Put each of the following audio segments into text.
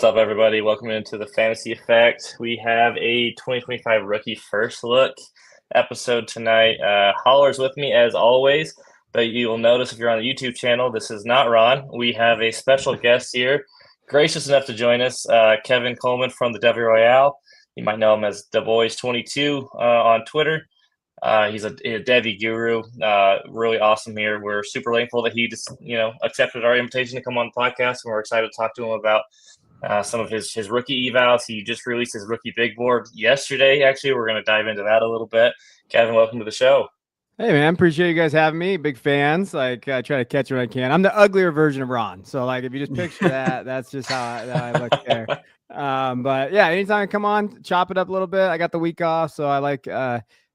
up, everybody? Welcome into the Fantasy Effect. We have a 2025 rookie first look episode tonight. Holler's with me as always, but you will notice if you're on the YouTube channel, this is not Ron. We have a special guest here, gracious enough to join us, Kevin Coleman from the Devy Royale. You might know him as DeBoys22 on Twitter. He's a Devy guru, really awesome here. We're super thankful that he just, accepted our invitation to come on the podcast, and we're excited to talk to him about some of his rookie evals. He just released his rookie big board yesterday. Actually, we're going to dive into that a little bit. Kevin, welcome to the show. Hey man, appreciate you guys having me. Big fans. I try to catch what I can. I'm the uglier version of Ron. So if you just picture that, that's just how I look there. But yeah, anytime I come on, chop it up a little bit. I got the week off, so I like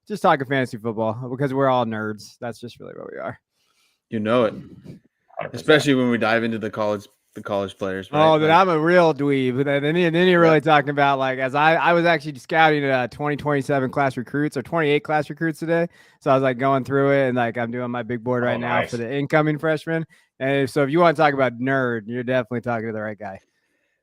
just talking fantasy football because we're all nerds. That's just really what we are. You know it, 100%. Especially when we dive into the college players. Right? Oh, then I'm a real dweeb. Then you're really talking about as I was actually scouting 2027 class recruits or 28 class recruits today. So I was going through it and I'm doing my big board right now for the incoming freshmen. And so if you want to talk about nerd, you're definitely talking to the right guy.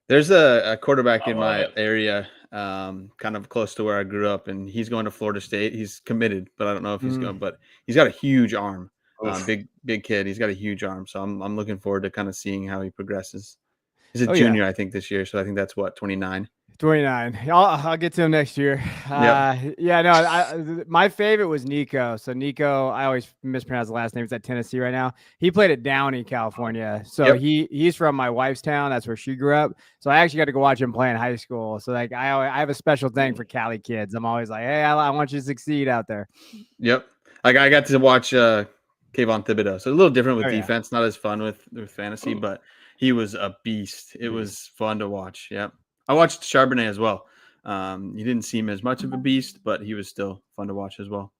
There's a quarterback in my area, kind of close to where I grew up, and he's going to Florida State. He's committed, but I don't know if he's going. But he's got a huge arm. Big kid. He's got a huge arm, so I'm looking forward to kind of seeing how he progresses. He's a junior, I think, this year, so I think that's 29. 29. I'll get to him next year. My favorite was Nico. So Nico, I always mispronounce the last name. He's at Tennessee right now. He played at Downey, California. So he's from my wife's town. That's where she grew up. So I actually got to go watch him play in high school. So I have a special thing for Cali kids. I'm always like, hey, I want you to succeed out there. Yep. I got to watch Kayvon Thibodeau. So a little different with defense, not as fun with fantasy, but he was a beast. It was fun to watch. Yep. I watched Charbonnet as well. He didn't seem as much of a beast, but he was still fun to watch as well.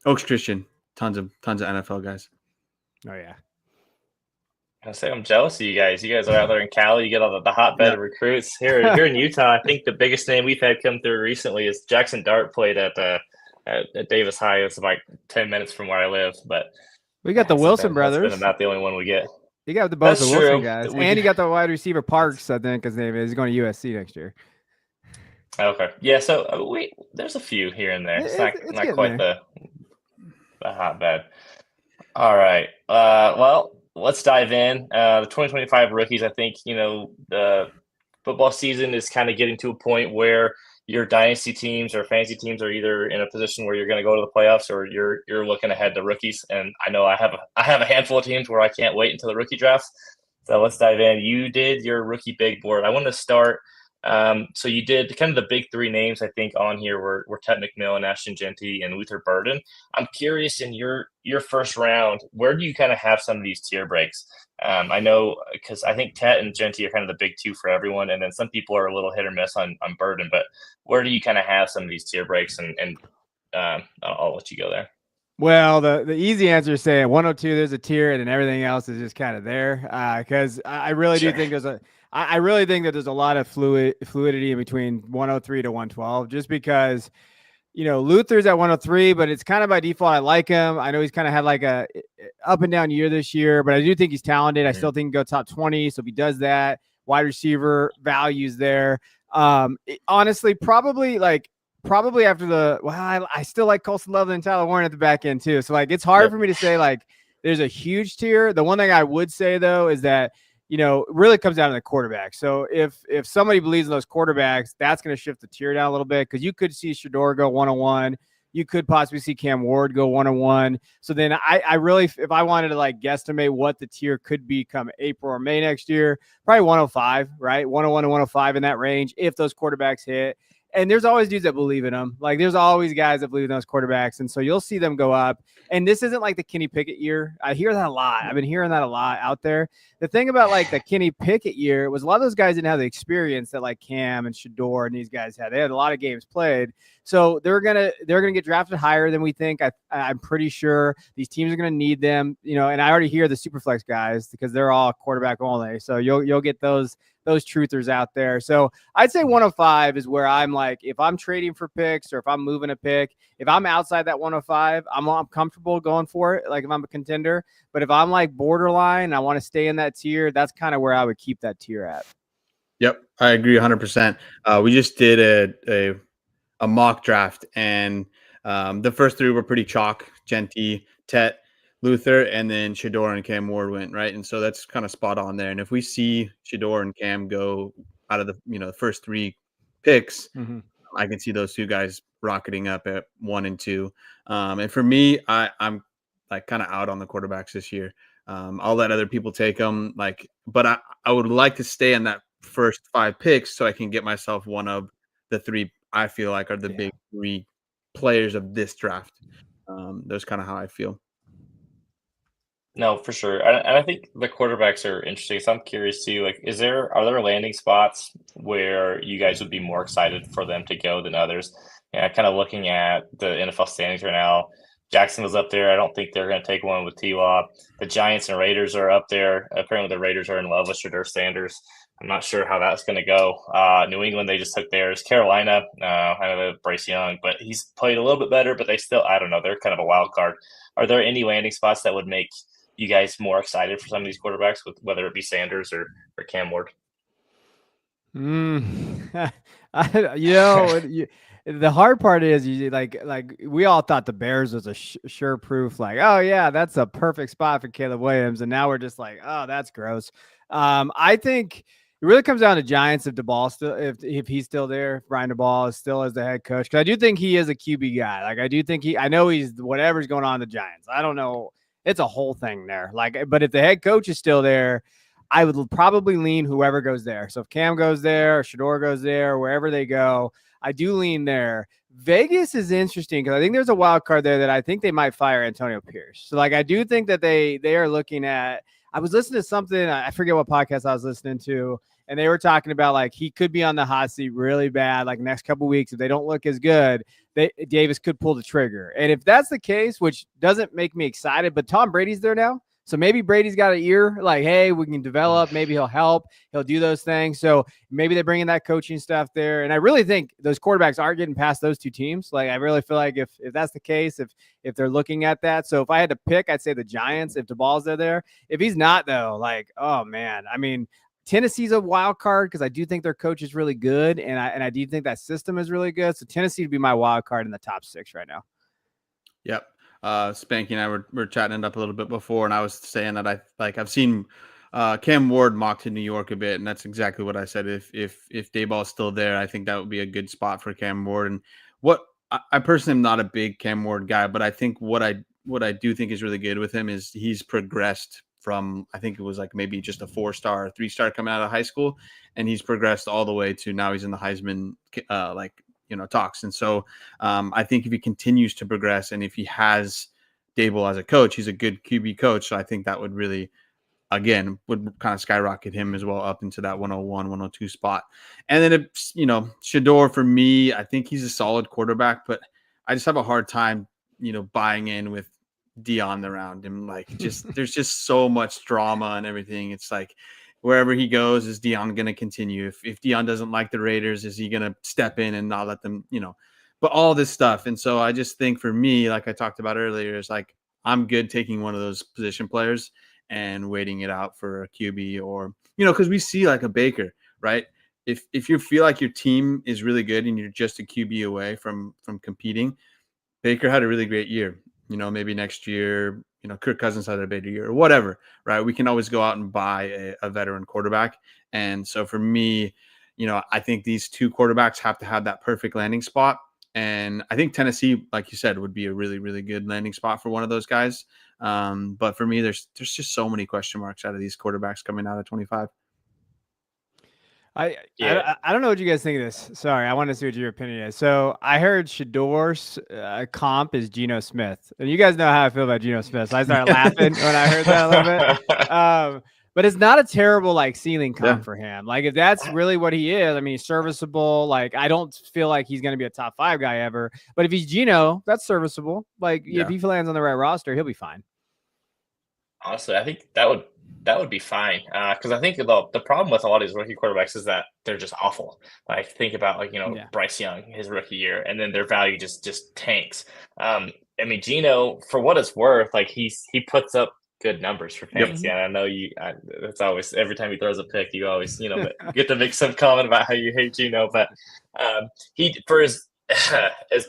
Oaks Christian, tons of NFL guys. Oh yeah. I say I'm jealous of you guys. You guys are out there in Cali. You get all the hotbed of recruits here in Utah. I think the biggest name we've had come through recently is Jackson Dart played at Davis High. It's about 10 minutes from where I live, but we got the Wilson brothers. That's been about the only one we get. You got both the Wilson guys, and you got the wide receiver Parks. I think his name is. He's going to USC next year. Okay, yeah. So there's a few here and there. It's not quite the hotbed. All right. Well, let's dive in. The 2025 rookies. I think the football season is kind of getting to a point where your dynasty teams or fantasy teams are either in a position where you're going to go to the playoffs or you're looking ahead to rookies. And I know I have a handful of teams where I can't wait until the rookie drafts. So let's dive in. You did your rookie big board. I want to start. So you did kind of the big three names I think on here were Tet McMillan, Ashton Genty, and Luther Burden. I'm curious in your first round, where do you kind of have some of these tier breaks? I know because I think Tet and Genty are kind of the big two for everyone, and then some people are a little hit or miss on Burden. But where do you kind of have some of these tier breaks? And I'll let you go there. Well, the easy answer is saying 102. There's a tier, and then everything else is just kind of there. Because I really do think I really think that there's a lot of fluidity in between 103 to 112, just because. Luther's at 103, but it's kind of by default. I like him. I know he's kind of had a up and down year this year, but I do think he's talented. I still think he can go top 20. So if he does that, wide receiver values there. Honestly, probably after I still like Colston Loveland and Tyler Warren at the back end too. So it's hard for me to say there's a huge tier. The one thing I would say though is that it really comes down to the quarterback. So if somebody believes in those quarterbacks, that's going to shift the tier down a little bit because you could see Shador go 101. You could possibly see Cam Ward go 101. So then I really, if I wanted to guesstimate what the tier could be come April or May next year, probably 105, right? 101 to 105 in that range if those quarterbacks hit. And there's always dudes that believe in them. There's always guys that believe in those quarterbacks. And so you'll see them go up. And this isn't like the Kenny Pickett year. I hear that a lot. I've been hearing that a lot out there. The thing about the Kenny Pickett year was a lot of those guys didn't have the experience that Cam and Shador and these guys had. They had a lot of games played. So they're gonna get drafted higher than we think. I'm pretty sure these teams are gonna need them. And I already hear the Superflex guys because they're all quarterback only. So you'll get those truthers out there. So I'd say 105 is where I'm if I'm trading for picks or if I'm moving a pick, if I'm outside that 105, I'm comfortable going for it. If I'm a contender, but if I'm borderline, I want to stay in that tier. That's kind of where I would keep that tier at. Yep, I agree 100%. We just did a mock draft, and the first three were pretty chalk: Genty, Tet, Luther, and then Shador and Cam Ward went right, and so that's kind of spot on there. And if we see Shador and Cam go out of the first three picks, Mm-hmm. I can see those two guys rocketing up at 1 and 2. And for me, I'm like kind of out on the quarterbacks this year. I'll let other people take them, but I would like to stay in that first 5 picks so I can get myself one of the 3 I feel like are the big 3 players of this draft. That's kind of how I feel. No, for sure, and I think the quarterbacks are interesting. So I'm curious too. Like, are there landing spots where you guys would be more excited for them to go than others? Yeah, kind of looking at the NFL standings right now. Jacksonville's up there. I don't think they're going to take one with T-Law. The Giants and Raiders are up there. Apparently, the Raiders are in love with Shedeur Sanders. I'm not sure how that's going to go. New England, they just took theirs. Carolina, I know Bryce Young, but he's played a little bit better. But they still, I don't know. They're kind of a wild card. Are there any landing spots that would make you guys more excited for some of these quarterbacks, with whether it be Sanders or Cam Ward? The hard part is like we all thought the Bears was a sure proof, like, oh yeah, that's a perfect spot for Caleb Williams, and now we're just like, oh, that's gross. I think it really comes down to Giants if DeBall still, if he's still there, if Brian DeBall is still as the head coach, because I do think he is a QB guy. Like I do think I know he's whatever's going on in the Giants. I don't know. It's a whole thing there. Like, but if the head coach is still there, I would probably lean whoever goes there. So if Cam goes there, or Shador goes there, wherever they go, I do lean there. Vegas is interesting because I think there's a wild card there that I think they might fire Antonio Pierce. So like I do think that they are looking at. I was listening to something, I forget what podcast I was listening to, and they were talking about like he could be on the hot seat really bad, like next couple weeks if they don't look as good. Davis could pull the trigger. And if that's the case, which doesn't make me excited, but Tom Brady's there now. So maybe Brady's got an ear like, hey, we can develop. Maybe he'll help. He'll do those things. So maybe they bring in that coaching stuff there. And I really think those quarterbacks aren't getting past those two teams. Like, I really feel like if that's the case, if they're looking at that. So if I had to pick, I'd say the Giants if DeBall's there. If he's not, though, like, oh, man. I mean, Tennessee's a wild card because I do think their coach is really good, and I do think that system is really good. So Tennessee would be my wild card in the top 6 right now. Yep. Spanky and I were chatting it up a little bit before, and I was saying that I've seen Cam Ward mocked in New York a bit, and that's exactly what I said. If Dayball's still there, I think that would be a good spot for Cam Ward. And I personally am not a big Cam Ward guy, but I think what I do think is really good with him is he's progressed from, I think it was like maybe just a 4-star or 3-star coming out of high school, and he's progressed all the way to now he's in the Heisman talks. And so I think if he continues to progress and if he has Dable as a coach, he's a good QB coach. So I think that would really, again, would kind of skyrocket him as well up into that 101, 102 spot. And then Shador, for me, I think he's a solid quarterback, but I just have a hard time, buying in with Dion around him. Like, there's just so much drama and everything. It's like, wherever he goes, is Dion going to continue? If Dion doesn't like the Raiders, is he going to step in and not let them, but all this stuff. And so I just think for me, like I talked about earlier, is like, I'm good taking one of those position players and waiting it out for a QB or, because we see like a Baker, right? If you feel like your team is really good and you're just a QB away from competing, Baker had a really great year. Maybe next year, Kirk Cousins had a better year or whatever, right? We can always go out and buy a veteran quarterback. And so for me, I think these 2 quarterbacks have to have that perfect landing spot. And I think Tennessee, like you said, would be a really, really good landing spot for one of those guys. But for me, there's just so many question marks out of these quarterbacks coming out of 25. I don't know what you guys think of this. Sorry, I want to see what your opinion is. So I heard Shador's comp is Geno Smith, and you guys know how I feel about Geno Smith. So I started laughing when I heard that a little bit. But it's not a terrible like ceiling comp for him. Like if that's really what he is, I mean, he's serviceable. Like I don't feel like he's going to be a top 5 guy ever. But if he's Geno, that's serviceable. Like if he lands on the right roster, he'll be fine. Honestly, I think that would be fine because I think the problem with a lot of these rookie quarterbacks is that they're just awful. Like think about Bryce Young, his rookie year, and then their value just tanks. I mean, Geno, for what it's worth, like he puts up good numbers for fantasy. And I know it's always, every time he throws a pick, you always, get to make some comment about how you hate Gino. But he, for as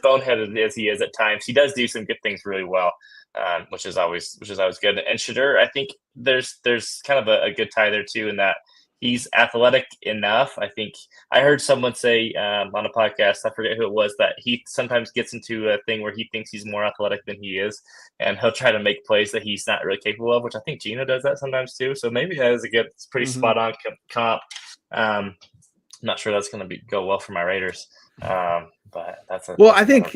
boneheaded as he is at times, he does do some good things really well, which is always good. And Shedeur, I think there's kind of a good tie there too, in that he's athletic enough. I think I heard someone say on a podcast, I forget who it was, that he sometimes gets into a thing where he thinks he's more athletic than he is, and he'll try to make plays that he's not really capable of, which I think Gino does that sometimes too. So maybe that is it's pretty spot on comp. I'm not sure that's going to go well for my Raiders, but that's I think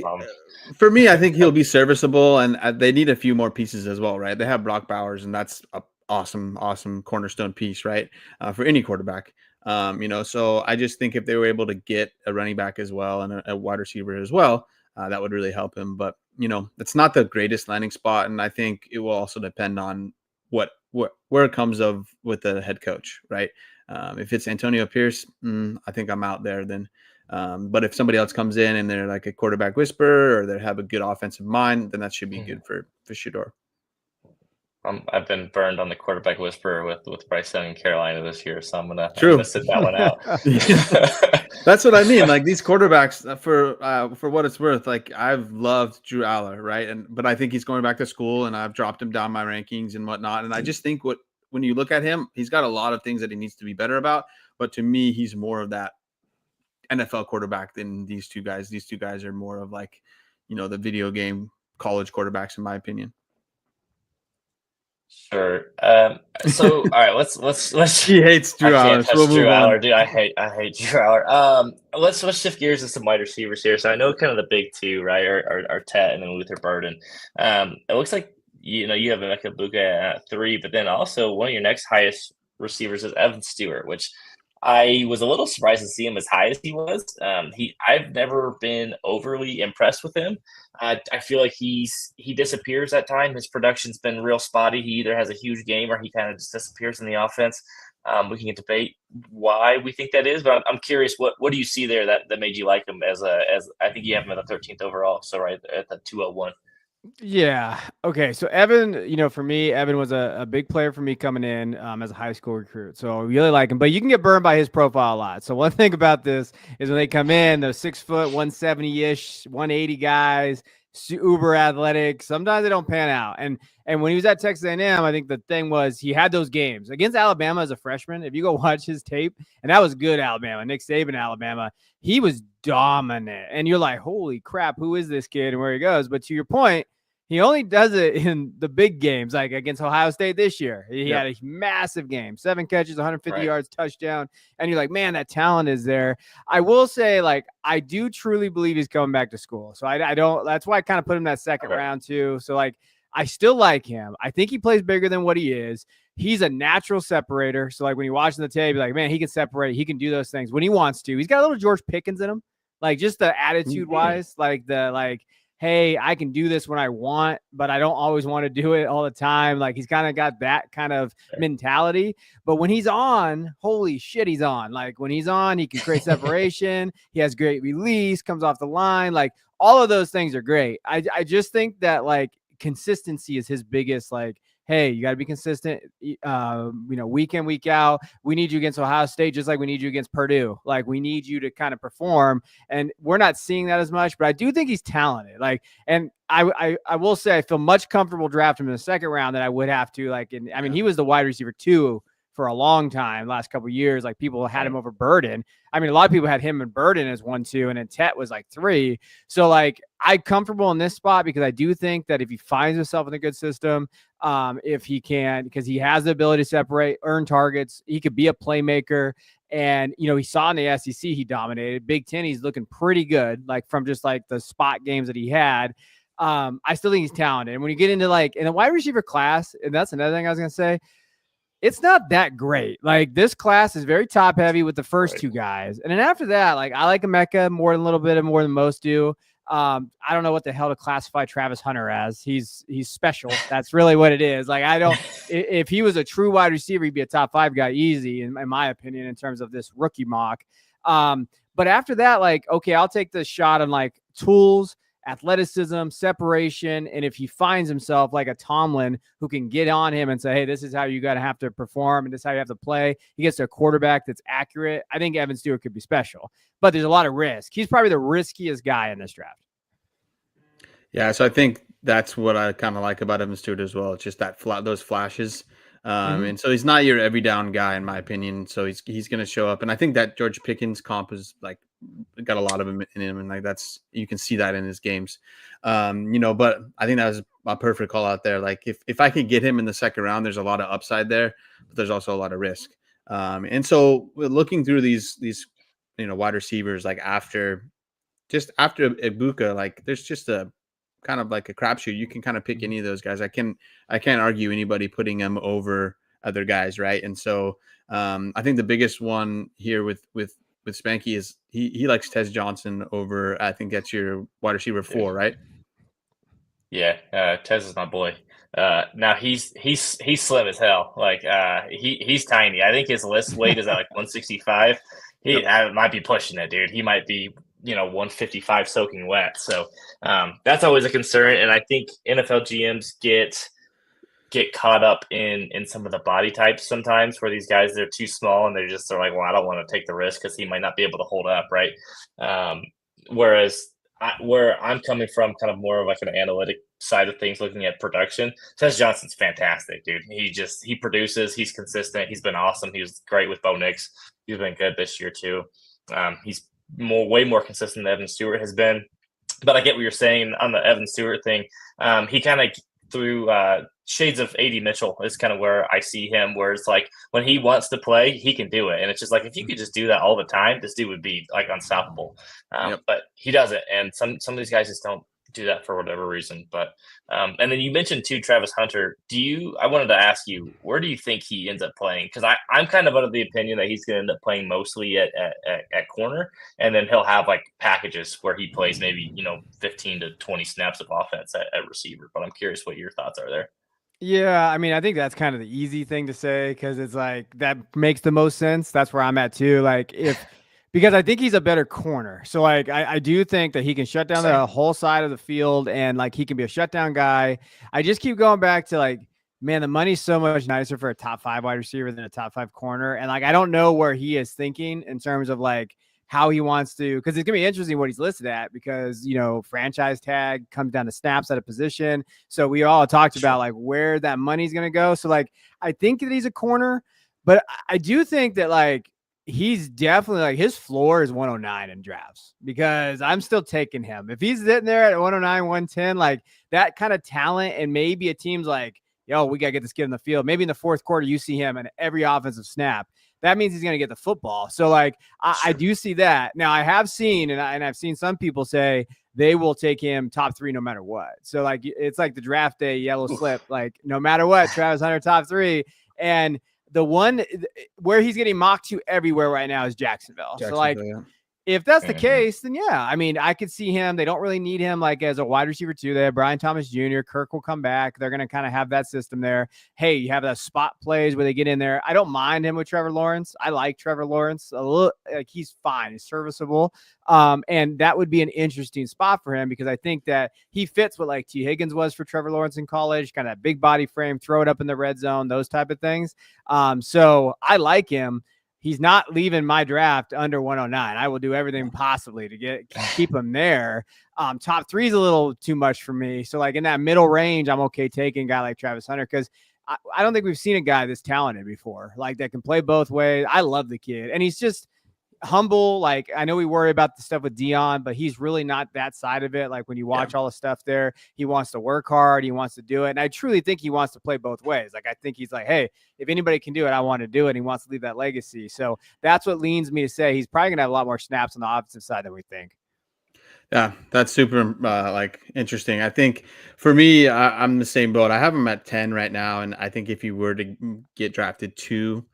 for me, I think he'll be serviceable, and they need a few more pieces as well, right? They have Brock Bowers, and that's a awesome cornerstone piece, right? For any quarterback, so I just think if they were able to get a running back as well and a wide receiver as well, that would really help him. But it's not the greatest landing spot, and I think it will also depend on where it comes with the head coach, right? If it's Antonio Pierce, I think I'm out there then. But if somebody else comes in and they're like a quarterback whisperer, or they have a good offensive mind, then that should be good for Shedeur. I've been burned on the quarterback whisperer with Bryson in Carolina this year, so I'm gonna sit that one out. That's what I mean. Like, these quarterbacks, for what it's worth, like, I've loved Drew Aller, right? But I think he's going back to school, and I've dropped him down my rankings and whatnot. And I just think when you look at him, he's got a lot of things that he needs to be better about. But to me, he's more of that NFL quarterback than these two guys. These two guys are more of like, the video game college quarterbacks, in my opinion. Sure. So all right, let's. He hates Drew Aller. So we'll Drew Aller, dude. I hate Drew Aller. Let's shift gears to some wide receivers here. So I know kind of the big two, right, are Tet and then Luther Burden. It looks like you have Emeka Egbuka at 3, but then also one of your next highest receivers is Evan Stewart, which I was a little surprised to see him as high as he was. I've never been overly impressed with him. I feel like he disappears at times. His production's been real spotty. He either has a huge game or he kind of just disappears in the offense. We can debate why we think that is, but I'm curious, what do you see there that made you like him as I think you have him at the 13th overall, so right at the 201. Yeah. Okay. So Evan, for me, Evan was a big player for me coming in as a high school recruit. So I really like him, but you can get burned by his profile a lot. So one thing about this is when they come in, they're 6 foot, 170-ish, 180 guys, uber athletic. Sometimes they don't pan out. And when he was at Texas A&M, I think the thing was he had those games against Alabama as a freshman. If you go watch his tape, and that was good Alabama, Nick Saban Alabama, he was dominant. And you're like, holy crap, who is this kid and where he goes? But to your point, he only does it in the big games, like against Ohio State this year. He had a massive game, 7 catches, 150 yards, touchdown. And you're like, man, that talent is there. I will say, like, I do truly believe he's coming back to school. So I don't, that's why I kind of put him that second round too. So like, I still like him. I think he plays bigger than what he is. He's a natural separator. So like when you're watching the tape, you're like, man, he can separate. He can do those things when he wants to. He's got a little George Pickens in him, like just the attitude wise, hey, I can do this when I want, but I don't always want to do it all the time. Like he's kind of got that kind of mentality. But when he's on, holy shit, he's on. Like when he's on, he can create separation. He has great release, comes off the line. Like all of those things are great. I just think that like consistency is his biggest, like, hey, you got to be consistent, week in, week out. We need you against Ohio State just like we need you against Purdue. Like, we need you to kind of perform, and we're not seeing that as much, but I do think he's talented. Like, and I will say I feel much comfortable drafting him in the second round than I would have to. Like, he was the wide receiver 2 for a long time, last couple of years. Like, people had him over Burden. I mean, a lot of people had him and Burden as 1, 2, and then Tet was like 3. So like, I'm comfortable in this spot because I do think that if he finds himself in a good system, if he can, because he has the ability to separate, earn targets, he could be a playmaker. And, he saw in the SEC, he dominated. Big Ten, he's looking pretty good, like from just like the spot games that he had. I still think he's talented. And when you get into like in the wide receiver class, and that's another thing I was going to say, it's not that great. Like, this class is very top heavy with the first 2 guys. And then after that, like, I like Emeka more than most do. I don't know what the hell to classify Travis Hunter as. He's special. That's really what it is. Like, if he was a true wide receiver, he'd be a top 5 guy easy, in my opinion, in terms of this rookie mock. But after that, like, okay, I'll take the shot on like tools, athleticism, separation, and if he finds himself like a Tomlin who can get on him and say, hey, this is how you got to have to perform and this is how you have to play, he gets to a quarterback that's accurate. I think Evan Stewart could be special, but there's a lot of risk. He's probably the riskiest guy in this draft. Yeah, so I think that's what I kind of like about Evan Stewart as well. It's just that those flashes. And so he's not your every down guy, in my opinion. So he's going to show up. And I think that George Pickens comp is like got a lot of him in him. And like you can see that in his games. But I think that was a perfect call out there. Like if I could get him in the second round, there's a lot of upside there, but there's also a lot of risk. And so looking through these wide receivers, like after Ibuka, like there's just a kind of like a crapshoot. You can kind of pick any of those guys. I can't argue anybody putting them over other guys, right? And so I think the biggest one here with Spanky is he likes Tez Johnson over. I think that's your wide receiver 4, right? Yeah, Tez is my boy. Now he's slim as hell. Like he's tiny. I think his list weight is at like 165. He might be pushing it, dude. He might be 155 soaking wet. So that's always a concern. And I think NFL GMs get caught up in some of the body types sometimes where these guys, they're too small and they're like, well, I don't want to take the risk because he might not be able to hold up, right? Whereas where I'm coming from, kind of more of like an analytic side of things, looking at production, Tez Johnson's fantastic, dude. He produces, he's consistent, he's been awesome. He was great with Bo Nix. He's been good this year too. He's way more consistent than Evan Stewart has been. But I get what you're saying on the Evan Stewart thing. He kind of threw shades of A.D. Mitchell is kind of where I see him, where it's like when he wants to play, he can do it. And it's just like, if you could just do that all the time, this dude would be like unstoppable. But he doesn't. And some of these guys just don't do that for whatever reason. But and then you mentioned too, Travis Hunter. I wanted to ask you, where do you think he ends up playing? Because I'm kind of under the opinion that he's going to end up playing mostly at corner, and then he'll have like packages where he plays maybe 15 to 20 snaps of offense at receiver. But I'm curious what your thoughts are there. Yeah, I mean, I think that's kind of the easy thing to say because it's like that makes the most sense. That's where I'm at too. Like because I think he's a better corner. So like I do think that he can shut down the whole side of the field and like he can be a shutdown guy. I just keep going back to like, man, the money's so much nicer for a top 5 wide receiver than a top 5 corner. And like I don't know where he is thinking in terms of like how he wants to, because it's gonna be interesting what he's listed at because franchise tag comes down to snaps at a position. So we all talked about like where that money's gonna go. So like I think that he's a corner, but I do think that like he's definitely like his floor is 109 in drafts because I'm still taking him. If he's sitting there at 109, 110, like that kind of talent, and maybe a team's like, yo, we gotta get this kid in the field. Maybe in the fourth quarter, you see him in every offensive snap. That means he's going to get the football. So like, I do see that. Now I have seen, and I've seen some people say they will take him top 3 no matter what. So like, it's like the draft day yellow slip, like no matter what, Travis Hunter top 3. And the one where he's getting mocked to everywhere right now is Jacksonville. So like, if that's the case, then yeah, I mean, I could see him. They don't really need him like as a wide receiver too. They have Brian Thomas Jr. Kirk will come back. They're going to kind of have that system there. Hey, you have the spot plays where they get in there. I don't mind him with Trevor Lawrence. I like Trevor Lawrence a little. Like he's fine. He's serviceable. And that would be an interesting spot for him because I think that he fits what like T. Higgins was for Trevor Lawrence in college, kind of big body frame, throw it up in the red zone, those type of things. So I like him. He's not leaving my draft under 109. I will do everything possibly to keep him there. Top 3 is a little too much for me. So like in that middle range, I'm okay taking a guy like Travis Hunter because I don't think we've seen a guy this talented before, like that can play both ways. I love the kid, and he's just humble. Like I know we worry about the stuff with Dion, but he's really not that side of it. Like when you watch all the stuff there, he wants to work hard. He wants to do it. And I truly think he wants to play both ways. Like I think he's like, hey, if anybody can do it, I want to do it. And he wants to leave that legacy. So that's what leans me to say he's probably gonna have a lot more snaps on the offensive side than we think. Yeah, that's super interesting. I think for me, I'm the same boat. I have him at 10 right now. And I think if you were to get drafted to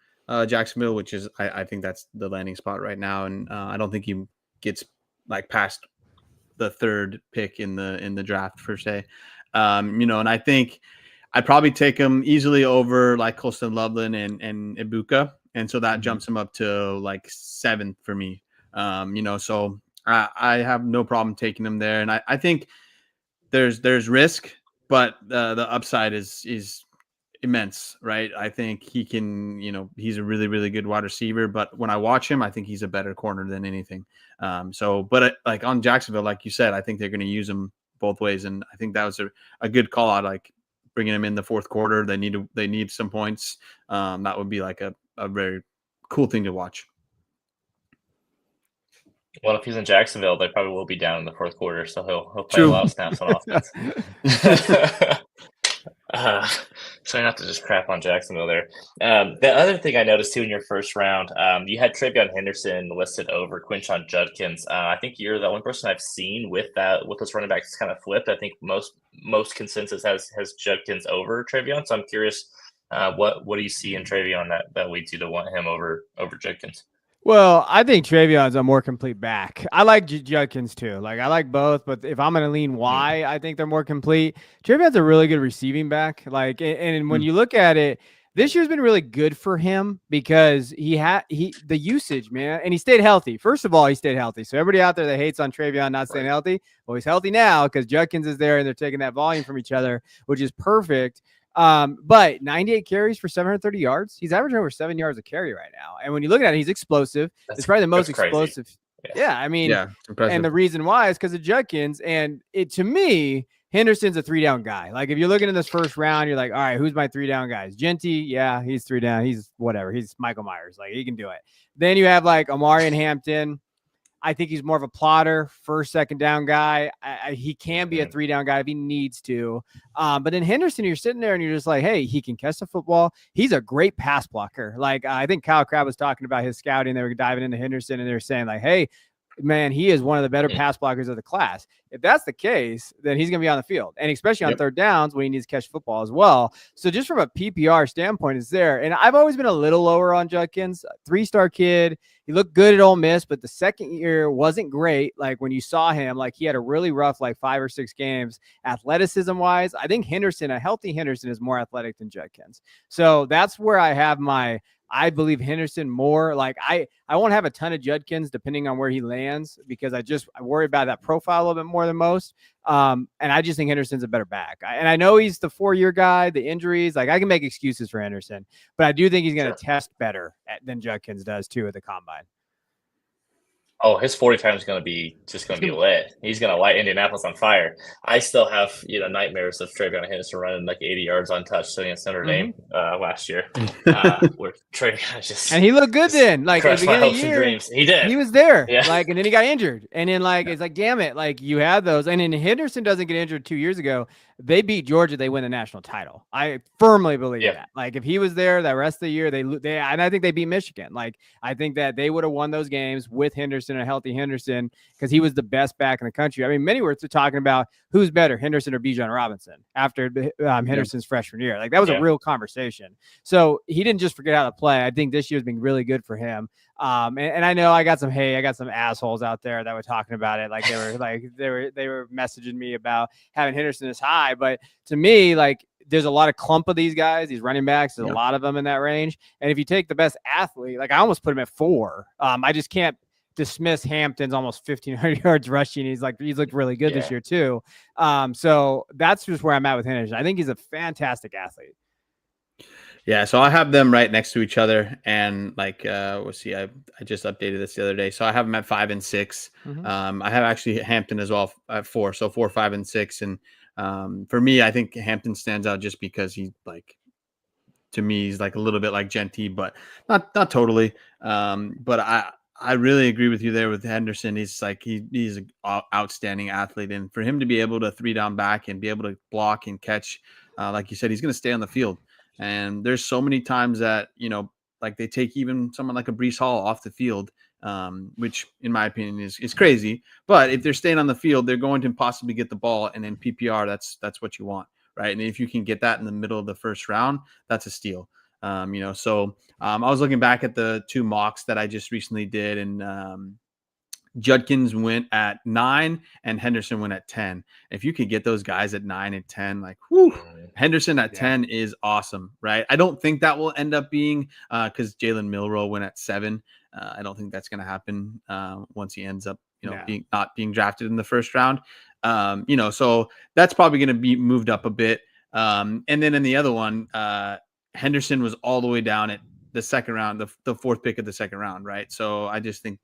Jacksonville, which is I think that's the landing spot right now, and I don't think he gets like past the 3rd pick in the draft per se. And I think I'd probably take him easily over like Colston Loveland and Ibuka, and so that jumps him up to like 7th for me. So I have no problem taking him there, and I think there's risk, but the upside is immense, right? I think he can, he's a really, really good wide receiver, but when I watch him, I think he's a better corner than anything. But like on Jacksonville, like you said, I think they're going to use him both ways. And I think that was a good call out, like bringing him in the fourth quarter. They need some points. That would be like a very cool thing to watch. Well, if he's in Jacksonville, they probably will be down in the fourth quarter, so he'll play a lot of snaps on offense. So not to just crap on Jacksonville there. The other thing I noticed too in your first round, you had Travion Henderson listed over Quinshon Judkins. I think you're the only person I've seen with those running backs kind of flipped. I think most consensus has Judkins over Travion. So I'm curious, what do you see in Travion that leads you to want him over Judkins? Well, I think Travion's a more complete back. I like Judkins too. Like I like both, but if I'm going to lean why, I think they're more complete. Travion's a really good receiving back. Like, and when you look at it, this year's been really good for him because the usage, man, and he stayed healthy. First of all, he stayed healthy. So everybody out there that hates on Travion not staying healthy, well, he's healthy now because Judkins is there and they're taking that volume from each other, which is perfect. But 98 carries for 730 yards. He's averaging over 7 yards a carry right now. And when you look at it, he's explosive. It's probably the most explosive. Yeah. I mean, and the reason why is because of Judkins. And to me, Henderson's a 3-down guy. Like if you're looking in this first round, you're like, all right, who's my 3-down guys? Genty. Yeah, he's 3 down. He's whatever. He's Michael Myers. Like he can do it. Then you have like Amari and Hampton. I think he's more of a plotter, first, second down guy. He can be a 3-down guy if he needs to. But in Henderson, you're sitting there and you're just like, hey, he can catch the football. He's a great pass blocker. Like I think Kyle Crabb was talking about his scouting. They were diving into Henderson and they were saying like, hey, man, he is one of the better pass blockers of the class. If that's the case, then he's going to be on the field, and especially on third downs when he needs to catch football as well. So just from a PPR standpoint, it's there. And I've always been a little lower on Judkins, 3-star kid. He looked good at Ole Miss, but the second year wasn't great. Like when you saw him, like he had a really rough, like 5 or 6 games athleticism wise. I think a healthy Henderson is more athletic than Judkins. So that's where I believe Henderson more. Like I won't have a ton of Judkins depending on where he lands because I worry about that profile a little bit more than most. And I just think Henderson's a better back. And I know he's the 4-year guy, the injuries, like I can make excuses for Henderson, but I do think he's going to test better than Judkins does too at the combine. Oh, his 40 time is going to be lit. He's going to light Indianapolis on fire. I still have nightmares of Travion Henderson running like 80 yards untouched against Notre Dame last year. Where Travion just and he looked good then. Like crushed my hopes and dreams. He did. He was there. Yeah. Like and then he got injured. And then it's like damn it, like you had those. And then Henderson doesn't get injured 2 years ago. They beat Georgia, they win the national title. I firmly believe that. Like if he was there that rest of the year, they and I think they beat Michigan. Like I think that they would have won those games with Henderson, a healthy Henderson, because he was the best back in the country. I mean, many were talking about who's better, Henderson or Bijan Robinson after Henderson's freshman year. Like that was a real conversation. So he didn't just forget how to play. I think this year's been really good for him. And I know I got some assholes out there that were talking about it. Like they were messaging me about having Henderson as high. But to me, like there's a lot of clump of these guys, these running backs. There's a lot of them in that range. And if you take the best athlete, like I almost put him at 4. I just can't dismiss Hampton's almost 1,500 yards rushing. He's looked really good this year too. So that's just where I'm at with Henderson. I think he's a fantastic athlete. Yeah, so I have them right next to each other, and we'll see. I just updated this the other day, so I have them at 5 and 6. I have actually Hampton as well at 4, so 4, 5, and 6. And for me, I think Hampton stands out just because he's to me, he's like a little bit like Genty, but not totally. But I really agree with you there with Henderson. He's he's an outstanding athlete, and for him to be able to 3-down back and be able to block and catch, like you said, he's going to stay on the field. And there's so many times that, they take even someone like a Breece Hall off the field, which in my opinion is crazy. But if they're staying on the field, they're going to possibly get the ball. And in PPR, that's what you want, right? And if you can get that in the middle of the first round, that's a steal. I was looking back at the 2 mocks that I just recently did, and Judkins went at 9 and Henderson went at 10. If you could get those guys at 9 and 10, Henderson at 10 is awesome, right? I don't think that will end up being because Jalen Milroe went at 7. I don't think that's going to happen once he ends up, not being drafted in the first round. So that's probably going to be moved up a bit. And then in the other one, Henderson was all the way down at the second round, the fourth pick of the second round, right? So I just think,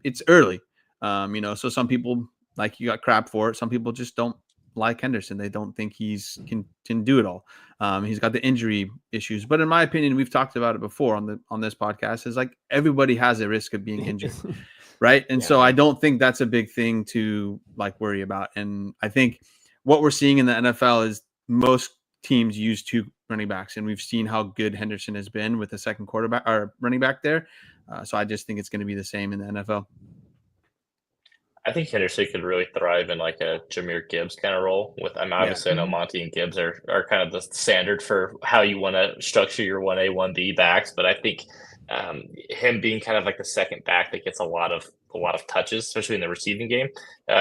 it's early. So some people, like, you got crap for it. Some people just don't like Henderson. They don't think can do it all. He's got the injury issues, but in my opinion, we've talked about it before on this podcast, is like everybody has a risk of being injured. Right. And so I don't think that's a big thing to like worry about. And I think what we're seeing in the NFL is most teams use two running backs, and we've seen how good Henderson has been with the second quarterback or running back there. So I just think it's going to be the same in the NFL. I think Henderson could really thrive in like a Jahmyr Gibbs kind of role. Obviously, I know Monty and Gibbs are kind of the standard for how you want to structure your 1A, 1B backs, but I think him being kind of like the second back that gets a lot of touches, especially in the receiving game,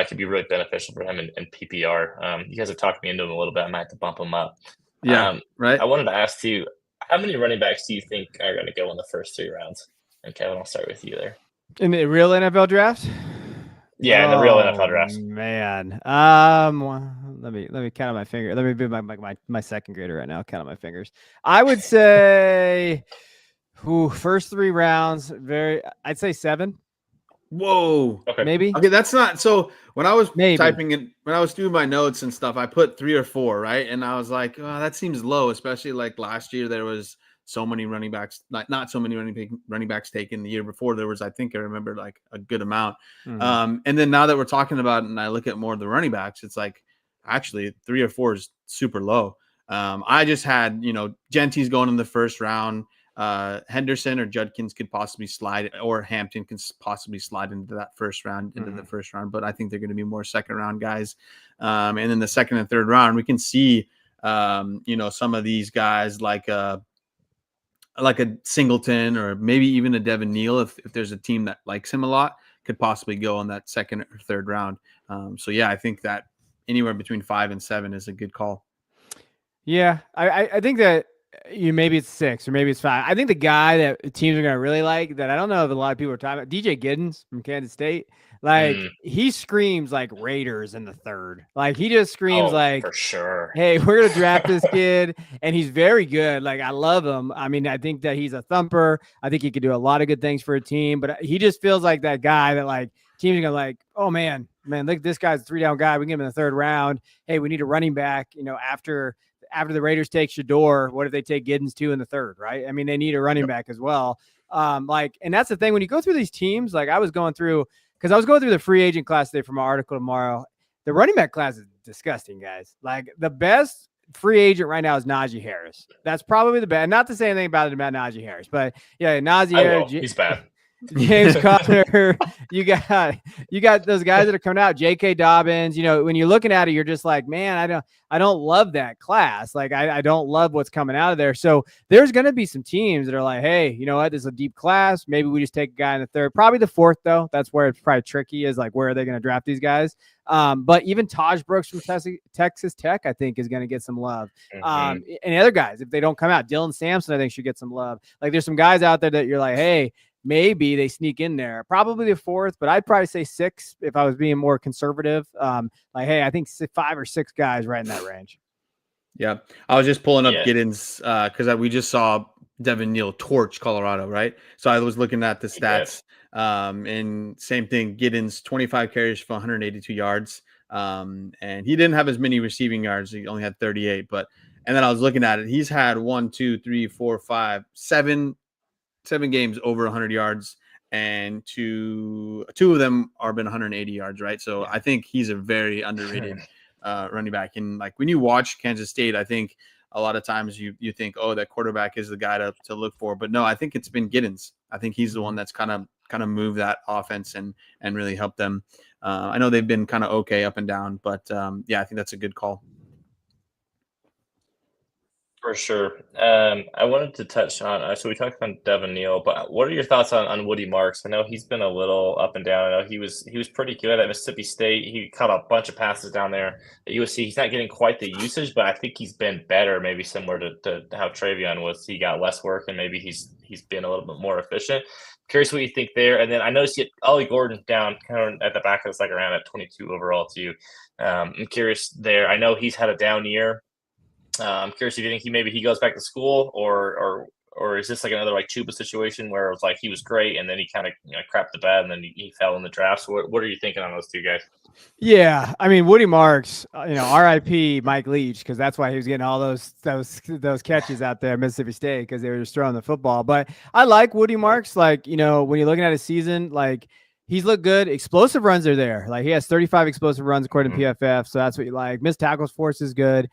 could be really beneficial for him in PPR. You guys have talked me into him a little bit. I might have to bump him up. Yeah, right. I wanted to ask you, how many running backs do you think are going to go in the first 3 rounds? And Kevin, I'll start with you there. In the real NFL draft? Yeah, in the real NFL draft. Man, let me count on my finger. Let me be my second grader right now. Count on my fingers. I would say, first 3 rounds. I'd say 7. Whoa. Okay. Maybe. Okay, that's not so. When I was typing in, when I was doing my notes and stuff, I put 3 or 4, right? And I was like, oh, that seems low, especially like last year there was so many running backs, not so many running backs taken. The year before there was, I think I remember like a good amount. And then now that we're talking about it and I look at more of the running backs, it's like actually 3 or 4 is super low. I just had, Genty's going in the first round. Henderson or Judkins could possibly slide, or Hampton can possibly slide into that first round, the first round. But I think they're going to be more second round guys. And then the second and third round, we can see, some of these guys like a Singleton or maybe even a Devin Neal, if there's a team that likes him a lot, could possibly go on that second or third round. So yeah, I think that anywhere between 5 and 7 is a good call. Yeah, I think that maybe it's 6 or maybe it's 5. I think the guy that teams are going to really like, that I don't know if a lot of people are talking about, DJ Giddens from Kansas State. Like he screams like Raiders in the third. Like he just screams like, for sure, hey, we're going to draft this kid. And he's very good. Like I love him. I mean, I think that he's a thumper. I think he could do a lot of good things for a team, but he just feels like that guy that like teams are going to like, oh man, look, this guy's a 3-down guy. We can get him in the third round. Hey, we need a running back, after the Raiders take Shador, what if they take Giddens too in the third, right? I mean, they need a running back as well. And that's the thing, when you go through these teams, like I was going through the free agent class today for my article tomorrow. The running back class is disgusting, guys. Like the best free agent right now is Najee Harris. That's probably the best. Not to say anything about Najee Harris, but yeah, Najee Harris. He's bad. James Conner, you got those guys that are coming out, J.K. Dobbins. When you're looking at it, you're just like, man, I don't love that class. Like I don't love what's coming out of there. So there's going to be some teams that are like, hey, you know what? This is a deep class. Maybe we just take a guy in the third, probably the fourth though. That's where it's probably tricky, is like, where are they going to draft these guys? But even Taj Brooks from Texas Tech, I think, is going to get some love. And the other guys, if they don't come out, Dylan Sampson, I think, should get some love. Like there's some guys out there that you're like, hey, maybe they sneak in there. Probably the fourth, but I'd probably say 6 if I was being more conservative. Hey, I think 5 or 6 guys right in that range. Yeah, I was just pulling up Giddens because we just saw Devin Neal torch Colorado, right? So I was looking at the stats, and same thing. Giddens 25 carries for 182 yards, and he didn't have as many receiving yards. He only had 38. And then I was looking at it. He's had 7 games over 100 yards, and two of them are been 180 yards, right? So I think he's a very underrated running back. And like when you watch Kansas State, I think a lot of times you think, oh, that quarterback is the guy to look for. But no, I think it's been Giddens. I think he's the one that's kind of moved that offense and really helped them. I know they've been kind of okay up and down, but yeah, I think that's a good call. For sure. I wanted to touch on, so we talked on Devin Neal, but what are your thoughts on Woody Marks? I know he's been a little up and down. I know he was pretty good at Mississippi State. He caught a bunch of passes down there at USC. He's not getting quite the usage, but I think he's been better, maybe similar to how Travion was. He got less work, and maybe he's been a little bit more efficient. Curious what you think there. And then I noticed you Ollie Gordon down kind of at the back of the second round at 22 overall too. I'm curious there. I know he's had a down year. I'm curious if you think he goes back to school, or is this like another like Chuba situation where it was like he was great and then he kind of crapped the bed and then he fell in the draft. So what are you thinking on those two guys? Yeah, I mean Woody Marks, R.I.P. Mike Leach, because that's why he was getting all those catches out there at Mississippi State, because they were just throwing the football. But I like Woody Marks. Like, when you're looking at his season, like he's looked good. Explosive runs are there. Like he has 35 explosive runs according to PFF, so that's what you like. Missed tackles force is good.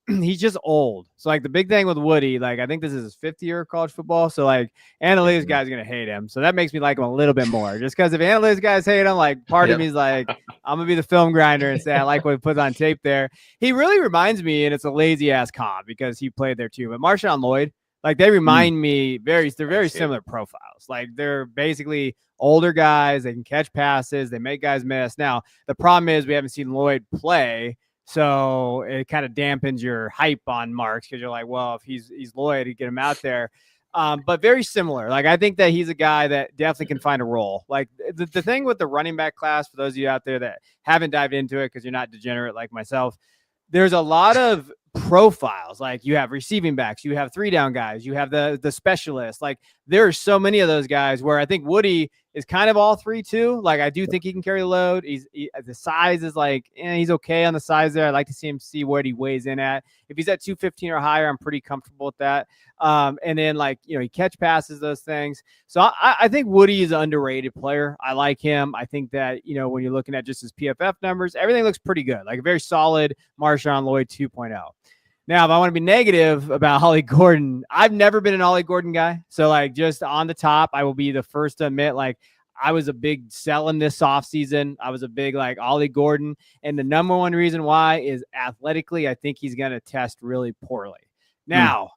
He's just old. So like the big thing with Woody, like I think this is his 5th year of college football. So like analytics guys gonna hate him. So that makes me like him a little bit more. Just because if analytics guys hate him, like part of me is like, I'm gonna be the film grinder and say I like what he puts on tape there. He really reminds me, and it's a lazy ass comp because he played there too. But Marshawn Lloyd, like they remind me they're very similar profiles. Like they're basically older guys. They can catch passes. They make guys miss. Now the problem is we haven't seen Lloyd play, so it kind of dampens your hype on Marks because you're like, well, if he's Lloyd, you get him out there. But very similar. Like I think that he's a guy that definitely can find a role. Like the thing with the running back class, for those of you out there that haven't dived into it because you're not degenerate like myself, there's a lot of profiles. Like you have receiving backs, you have 3-down guys, you have the specialists. Like there are so many of those guys where I think Woody is kind of all three too. Like I do think he can carry the load. The size is like, he's okay on the size there. I'd like to see what he weighs in at. If he's at 215 or higher, I'm pretty comfortable with that. And then like, he catch passes, those things. So I think Woody is an underrated player. I like him. I think that, when you're looking at just his PFF numbers, everything looks pretty good. Like a very solid Marshawn Lloyd 2.0. Now, if I want to be negative about Ollie Gordon, I've never been an Ollie Gordon guy. So, like, just on the top, I will be the first to admit, like, I was a big selling this offseason. I was a big, like, Ollie Gordon. And the number one reason why is athletically, I think he's going to test really poorly. Now,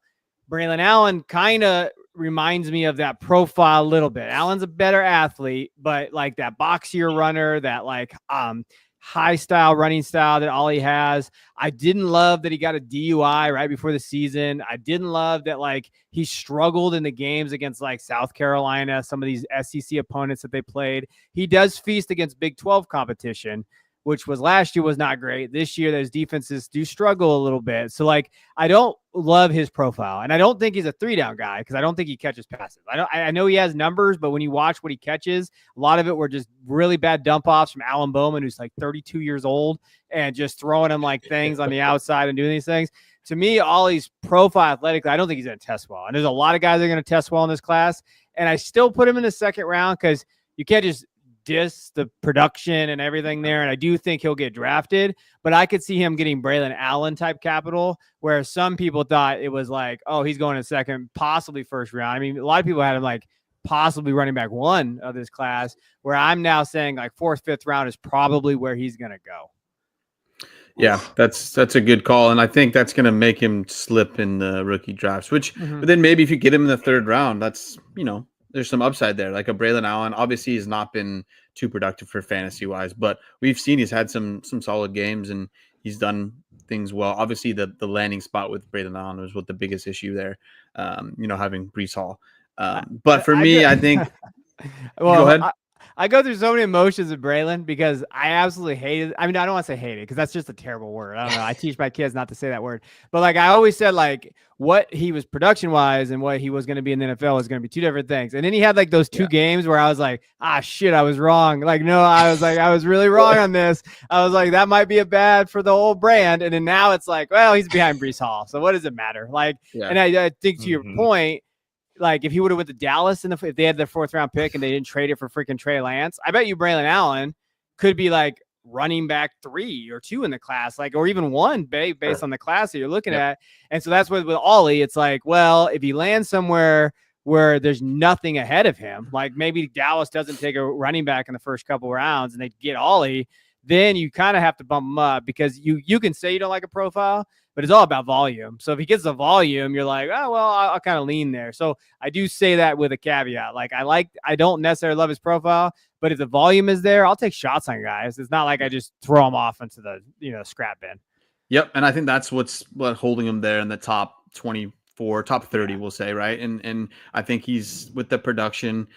Braylon Allen kind of reminds me of that profile a little bit. Allen's a better athlete, but, like, that boxier runner, that, like, high style running style that Ollie has. I didn't love that he got a DUI right before the season. I didn't love that like he struggled in the games against like South Carolina, some of these SEC opponents that they played. He does feast against Big 12 competition, which was last year was not great. This year, those defenses do struggle a little bit. So like, I don't love his profile, and I don't think he's a 3-down guy because I don't think he catches passes. I know he has numbers, but when you watch what he catches, a lot of it were just really bad dump offs from Alan Bowman, who's like 32 years old, and just throwing him like things on the outside and doing these things. To me, Ollie's profile athletically, I don't think he's going to test well. And there's a lot of guys that are going to test well in this class, and I still put him in the second round because you can't just diss the production and everything there. And I do think he'll get drafted, but I could see him getting Braylon Allen type capital, where some people thought it was like, oh, he's going in second, possibly first round. I mean, a lot of people had him like possibly running back 1 of this class, where I'm now saying like 4th, 5th round is probably where he's going to go. Yeah, that's a good call. And I think that's going to make him slip in the rookie drafts, but then maybe if you get him in the 3rd round, that's, there's some upside there. Like a Braylon Allen, obviously he's not been too productive for fantasy wise, but we've seen he's had some solid games and he's done things well. Obviously the landing spot with Braylon Allen was what the biggest issue there, having Breece Hall. But for me, I think, well, go ahead. I go through so many emotions of Braylon because I absolutely hate it. I mean, I don't want to say hate it because that's just a terrible word. I don't know. I teach my kids not to say that word. But like I always said, like what he was production wise and what he was going to be in the NFL was going to be 2 different things. And then he had like those 2 games where I was like, shit, I was wrong. Like, no, I was really wrong on this. I was like, that might be a bad for the whole brand. And then now it's like, well, he's behind Breece Hall. So what does it matter? Like, and I think to your point, like if he would have went to Dallas and if they had their 4th round pick and they didn't trade it for freaking Trey Lance, I bet you Braylon Allen could be like running back 3 or 2 in the class, like, or even 1 based on the class that you're looking at. And so that's what with Ollie, it's like, well, if he lands somewhere where there's nothing ahead of him, like maybe Dallas doesn't take a running back in the first couple rounds and they get Ollie, then you kind of have to bump him up because you can say you don't like a profile, but it's all about volume. So if he gets the volume, you're like, oh, well, I'll kind of lean there. So I do say that with a caveat. Like I don't necessarily love his profile, but if the volume is there, I'll take shots on guys. It's not like I just throw him off into the, scrap bin. Yep. And I think that's what's holding him there in the top 20, 4, top 30, we'll say, right? And I think he's with the production.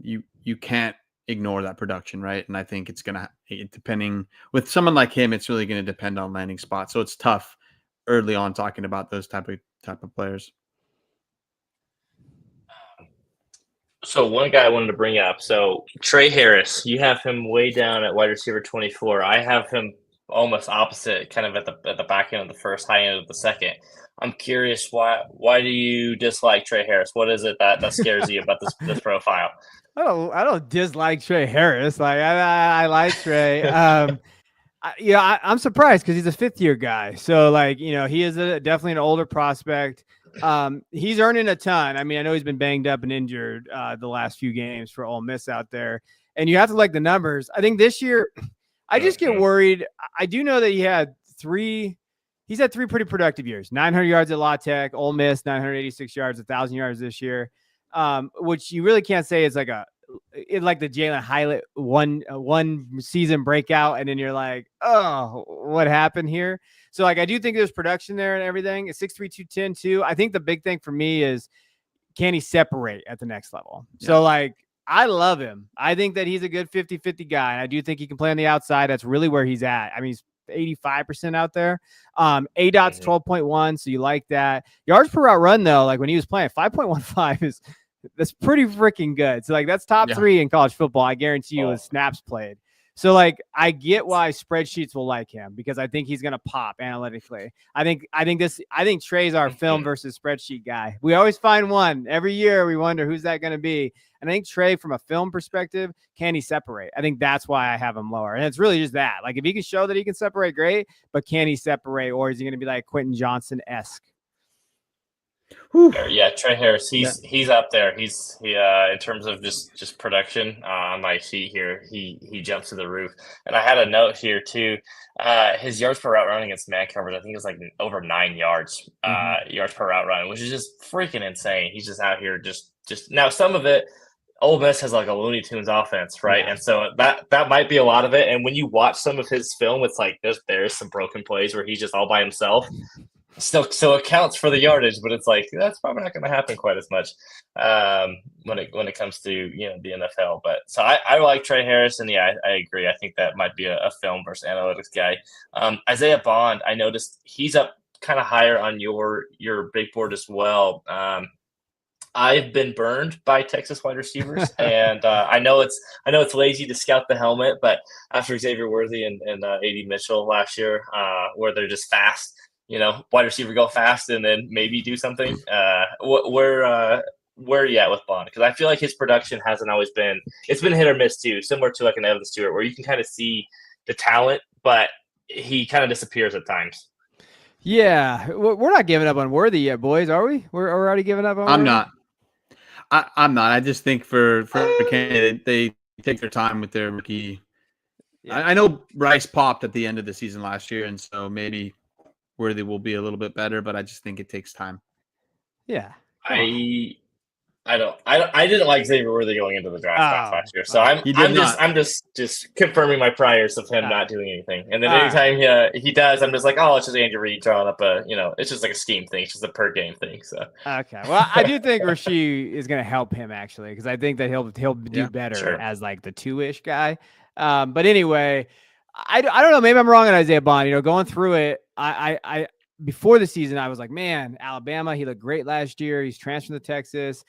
You can't ignore that production, right? And I think it's gonna, depending with someone like him, it's really gonna depend on landing spot. So it's tough early on talking about those type of players. So one guy I wanted to bring up. So Trey Harris, you have him way down at wide receiver 24. I have him almost opposite, kind of at the back end of the first, high end of the second. I'm curious why do you dislike Trey Harris? What is it that scares you about this profile? I don't dislike Trey Harris. Like I like Trey. I'm surprised because he's a 5th-year guy. So like, he is definitely an older prospect. He's earning a ton. I mean, I know he's been banged up and injured the last few games for Ole Miss out there. And you have to like the numbers. I think this year, I just get worried. I do know that he's had 3 pretty productive years. 900 yards at La Tech, Ole Miss, 986 yards, 1,000 yards this year, which you really can't say is like the Jalen Hylett one season breakout, and then you're like, oh, what happened here? So like I do think there's production there and everything. It's 6'3", 210 too. I think the big thing for me is, can he separate at the next level? Yeah. So like I love him. I think that he's a good 50-50 guy, and I do think he can play on the outside. That's really where he's at. I mean, he's 85% out there. ADOT's 12.1, so you like that. Yards per route run though, like when he was playing, 5.15 that's pretty freaking good. So like that's top 3 in college football. I guarantee you with snaps played. So like I get why spreadsheets will like him, because I think he's gonna pop analytically. I think Trey's our film versus spreadsheet guy. We always find one every year. We wonder who's that gonna be. And I think Trey, from a film perspective, can he separate? I think that's why I have him lower. And it's really just that. Like if he can show that he can separate, great. But can he separate, or is he gonna be like Quentin Johnson-esque? Yeah, Trey Harris, he's up there. He in terms of just production on my sheet here, he jumps to the roof. And I had a note here too. His yards per route run against man coverage, I think it's like over 9 yards yards per route run, which is just freaking insane. He's just out here just now. Some of it, Ole Miss has like a Looney Tunes offense, right? Yeah. And so that might be a lot of it. And when you watch some of his film, it's like there's some broken plays where he's just all by himself. So it counts for the yardage, but it's like that's probably not going to happen quite as much when it comes to the NFL. But so I like Trey Harris, and I agree. I think that might be a film versus analytics guy. Isaiah Bond, I noticed he's up kind of higher on your big board as well. I've been burned by Texas wide receivers, and I know it's lazy to scout the helmet, but after Xavier Worthy and A.D. Mitchell last year, where they're just fast. Wide receiver go fast and then maybe do something. Where are you at with Bond? Because I feel like his production hasn't always been. It's been hit or miss too, similar to like an Evan Stewart, where you can kind of see the talent, but he kind of disappears at times. Yeah, we're not giving up on Worthy yet, boys, are we? We're already giving up on. I'm not. I'm not. I just think for candidate, they take their time with their rookie. Yeah. I know Bryce popped at the end of the season last year, and so maybe Worthy will be a little bit better, but I just think it takes time. Yeah. I didn't like Xavier Worthy going into the draft last year. So I'm just confirming my priors of him not doing anything. And then anytime he does, I'm just like, oh, it's just Andrew Reid drawing up it's just like a scheme thing. It's just a per game thing. So okay. Well, I do think Rasheed is going to help him actually, because I think that he'll do better as like the 2-ish guy. But anyway, I don't know. Maybe I'm wrong on Isaiah Bond. Going through it, I before the season, I was like, man, Alabama, he looked great last year. He's transferred to Texas.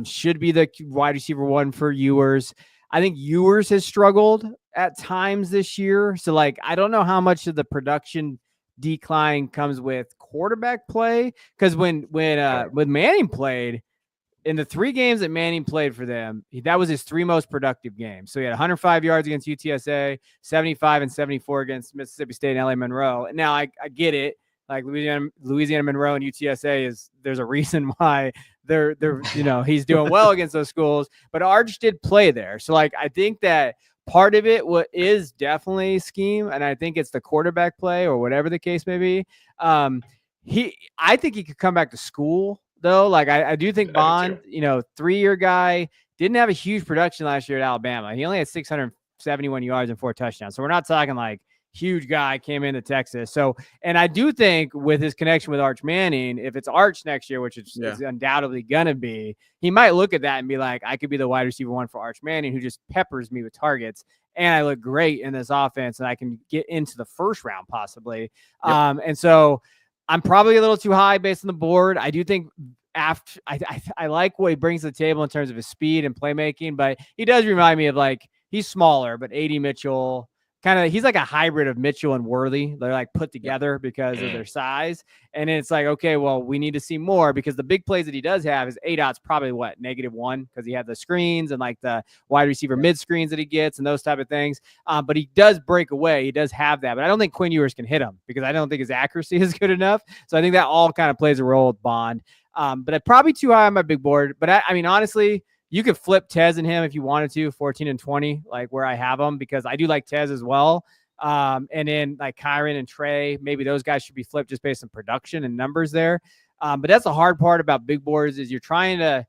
Should be the wide receiver 1 for Ewers. I think Ewers has struggled at times this year. So, like, I don't know how much of the production decline comes with quarterback play. Because when Manning played, in the 3 games that Manning played for them, that was his 3 most productive games. So he had 105 yards against UTSA, 75 and 74 against Mississippi State and LA Monroe. Now I get it. Like Louisiana Monroe and UTSA there's a reason why they're he's doing well against those schools, but Arch did play there. So like, I think that part of it is definitely scheme. And I think it's the quarterback play or whatever the case may be. I think he could come back to school though. Like I do think Bond, 3-year guy, didn't have a huge production last year at Alabama. He only had 671 yards and 4 touchdowns. So we're not talking like huge guy, came into Texas. So, and I do think with his connection with Arch Manning, if it's Arch next year, which is undoubtedly going to be, he might look at that and be like, I could be the wide receiver one for Arch Manning, who just peppers me with targets. And I look great in this offense, and I can get into the first round possibly. Yep. And so I'm probably a little too high based on the board. I do think after I like what he brings to the table in terms of his speed and playmaking, but he does remind me of like, he's smaller, but AD Mitchell, he's like a hybrid of Mitchell and Worthy. They're like put together because of their size. And it's like, okay, well, we need to see more, because the big plays that he does have is ADOT's probably -1, because he had the screens and like the wide receiver mid screens that he gets and those type of things. But he does break away. He does have that. But I don't think Quinn Ewers can hit him, because I don't think his accuracy is good enough. So I think that all kind of plays a role with Bond. But I'm probably too high on my big board. But I mean, honestly, you could flip Tez and him if you wanted to, 14 and 20, like where I have them, because I do like Tez as well. And then like Kyron and Trey, maybe those guys should be flipped just based on production and numbers there. But that's the hard part about big boards, is you're trying to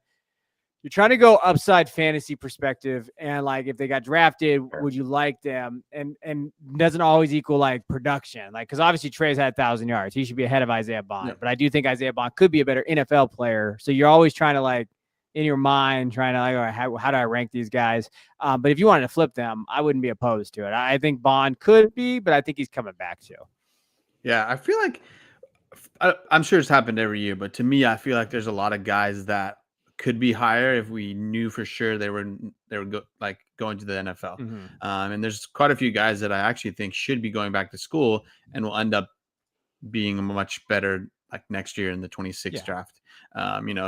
go upside fantasy perspective. And like, if they got drafted, would you like them? And doesn't always equal like production. Like, cause obviously Trey's had 1,000 yards. He should be ahead of Isaiah Bond, but I do think Isaiah Bond could be a better NFL player. So you're always trying to like, in your mind, trying to like, all right, how do I rank these guys? But if you wanted to flip them, I wouldn't be opposed to it. I think Bond could be, but I think he's coming back too. Yeah, I feel like, I'm sure it's happened every year, but to me, I feel like there's a lot of guys that could be higher if we knew for sure they were going to the NFL. And there's quite a few guys that I actually think should be going back to school and will end up being much better like next year in the 26 draft.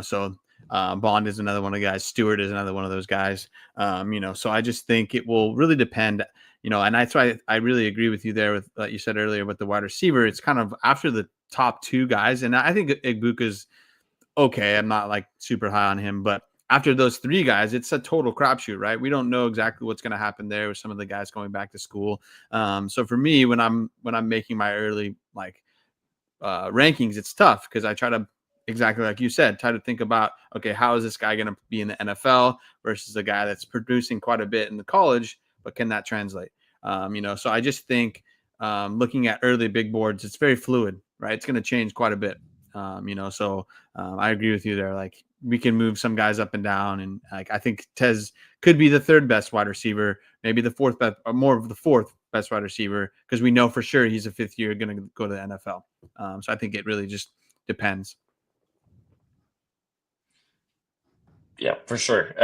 So Bond is another one of the guys. Stewart is another one of those guys. So I just think it will really depend, and that's why I really agree with you there with like you said earlier with the wide receiver. It's kind of after the top two guys. And I think Igbuka's okay. I'm not like super high on him, but after those three guys, it's a total crapshoot, right? We don't know exactly what's going to happen there with some of the guys going back to school. So for me, when I'm making my early rankings, it's tough because I try to, exactly like you said, try to think about, okay, how is this guy going to be in the NFL versus a guy that's producing quite a bit in the college, but can that translate? So I just think looking at early big boards, it's very fluid, right? It's going to change quite a bit. So I agree with you there. Like we can move some guys up and down, and like I think Tez could be the third best wide receiver, maybe the fourth best, or more of the fourth best wide receiver, because we know for sure he's a fifth year going to go to the NFL. So I think it really just depends. Yeah, for sure.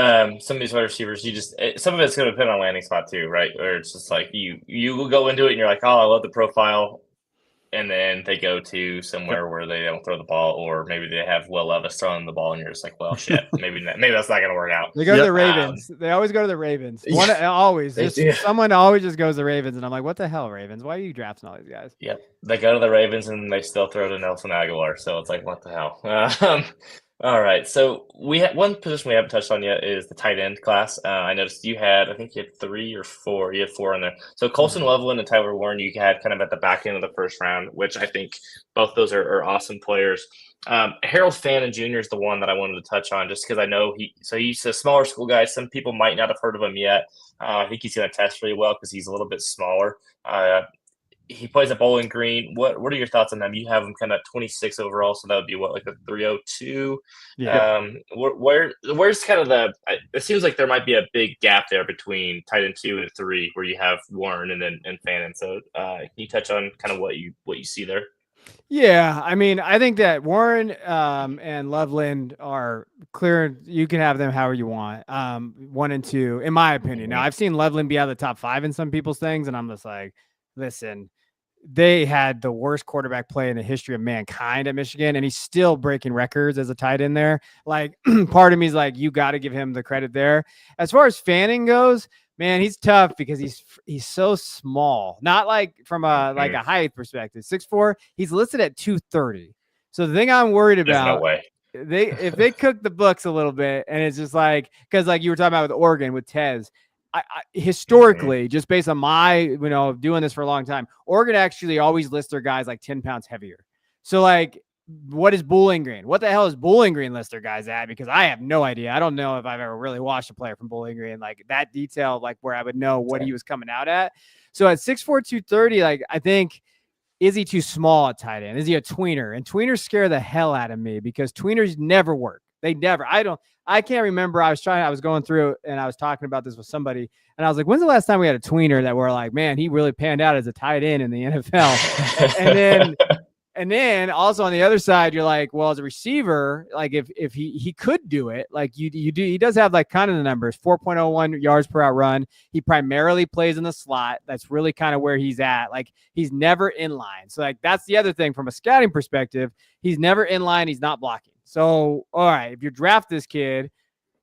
Some of these wide receivers, some of it's going to depend on landing spot too, right? Or it's just like you will go into it and you're like, oh, I love the profile, and then they go to somewhere where they don't throw the ball, or maybe they have Will Levis throwing the ball, and you're just like, well, shit, maybe that's not going to work out. They go to the Ravens. They always go to the Ravens. Someone always just goes to the Ravens, and I'm like, what the hell, Ravens? Why are you drafting all these guys? Yep, they go to the Ravens, and they still throw to Nelson Aguilar. So it's like, what the hell? All right, so one position we haven't touched on yet is the tight end class. I noticed I think you had 3 or 4. You had 4 in there. So Colson Loveland and Tyler Warren, you had kind of at the back end of the first round, which I think both those are awesome players. Harold Fannin Jr. is the one that I wanted to touch on, just because I know he's a smaller school guy. Some people might not have heard of him yet. I think he's going to test really well because he's a little bit smaller. He plays at Bowling Green. What are your thoughts on him? You have him kind of 26 overall, so that would be like a 302. Yeah. Where's kind of it seems like there might be a big gap there between tight end 2 and 3, where you have Warren and Fannin. So can you touch on kind of what you see there? Yeah, I mean, I think that Warren and Loveland are clear. You can have them however you want. 1 and 2, in my opinion. Now, I've seen Loveland be out of the top 5 in some people's things, and I'm just like, listen, they had the worst quarterback play in the history of mankind at Michigan, and he's still breaking records as a tight end there. Like, part of me is like, you got to give him the credit there. As far as Fanning goes, man, he's tough because he's so small. Not like from a height perspective. 6'4", he's listed at 230. So the thing I'm worried about, there's no way. If they cook the books a little bit, and it's just like, because like you were talking about with Oregon with Tez. I historically, just based on my, doing this for a long time, Oregon actually always lists their guys like 10 pounds heavier. So like, what is Bowling Green? What the hell is Bowling Green list their guys at? Because I have no idea. I don't know if I've ever really watched a player from Bowling Green like that detail, like where I would know what he was coming out at. So at 6'4", 230, like I think, is he too small at tight end? Is he a tweener? And tweeners scare the hell out of me because tweeners never work. They never. I can't remember. I was going through and I was talking about this with somebody, and I was like, when's the last time we had a tweener that we're like, man, he really panned out as a tight end in the NFL? And then also on the other side, you're like, well, as a receiver, like if he could do it, like you do, he does have like kind of the numbers, 4.01 yards per out run. He primarily plays in the slot. That's really kind of where he's at. Like he's never in line. So like that's the other thing from a scouting perspective. He's never in line. He's not blocking. So all right, if you draft this kid,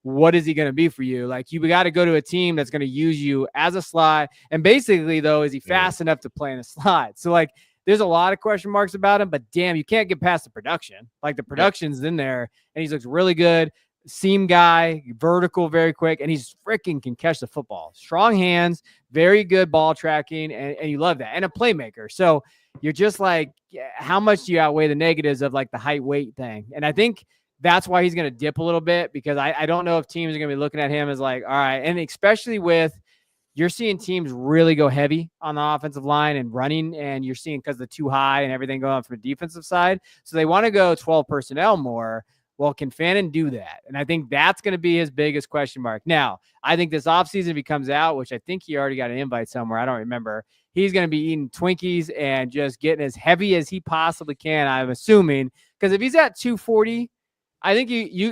what is he going to be for you? Like you got to go to a team that's going to use you as a slot. And basically though, is he fast enough to play in a slot? So like, there's a lot of question marks about him, but damn, you can't get past the production. Like the production's in there, and he looks really good. Seam guy, vertical, very quick, and he's freaking can catch the football. Strong hands, very good ball tracking, and you love that. And a playmaker. So you're just like, how much do you outweigh the negatives of like the height weight thing? And I think that's why he's going to dip a little bit because I don't know if teams are going to be looking at him as like, all right, and especially with you're seeing teams really go heavy on the offensive line and running, and you're seeing because the too high and everything going on from the defensive side. So they want to go 12 personnel more. Well, can Fannin do that? And I think that's going to be his biggest question mark. Now, I think this offseason, if he comes out, which I think he already got an invite somewhere, I don't remember, he's going to be eating Twinkies and just getting as heavy as he possibly can, I'm assuming. Because if he's at 240, I think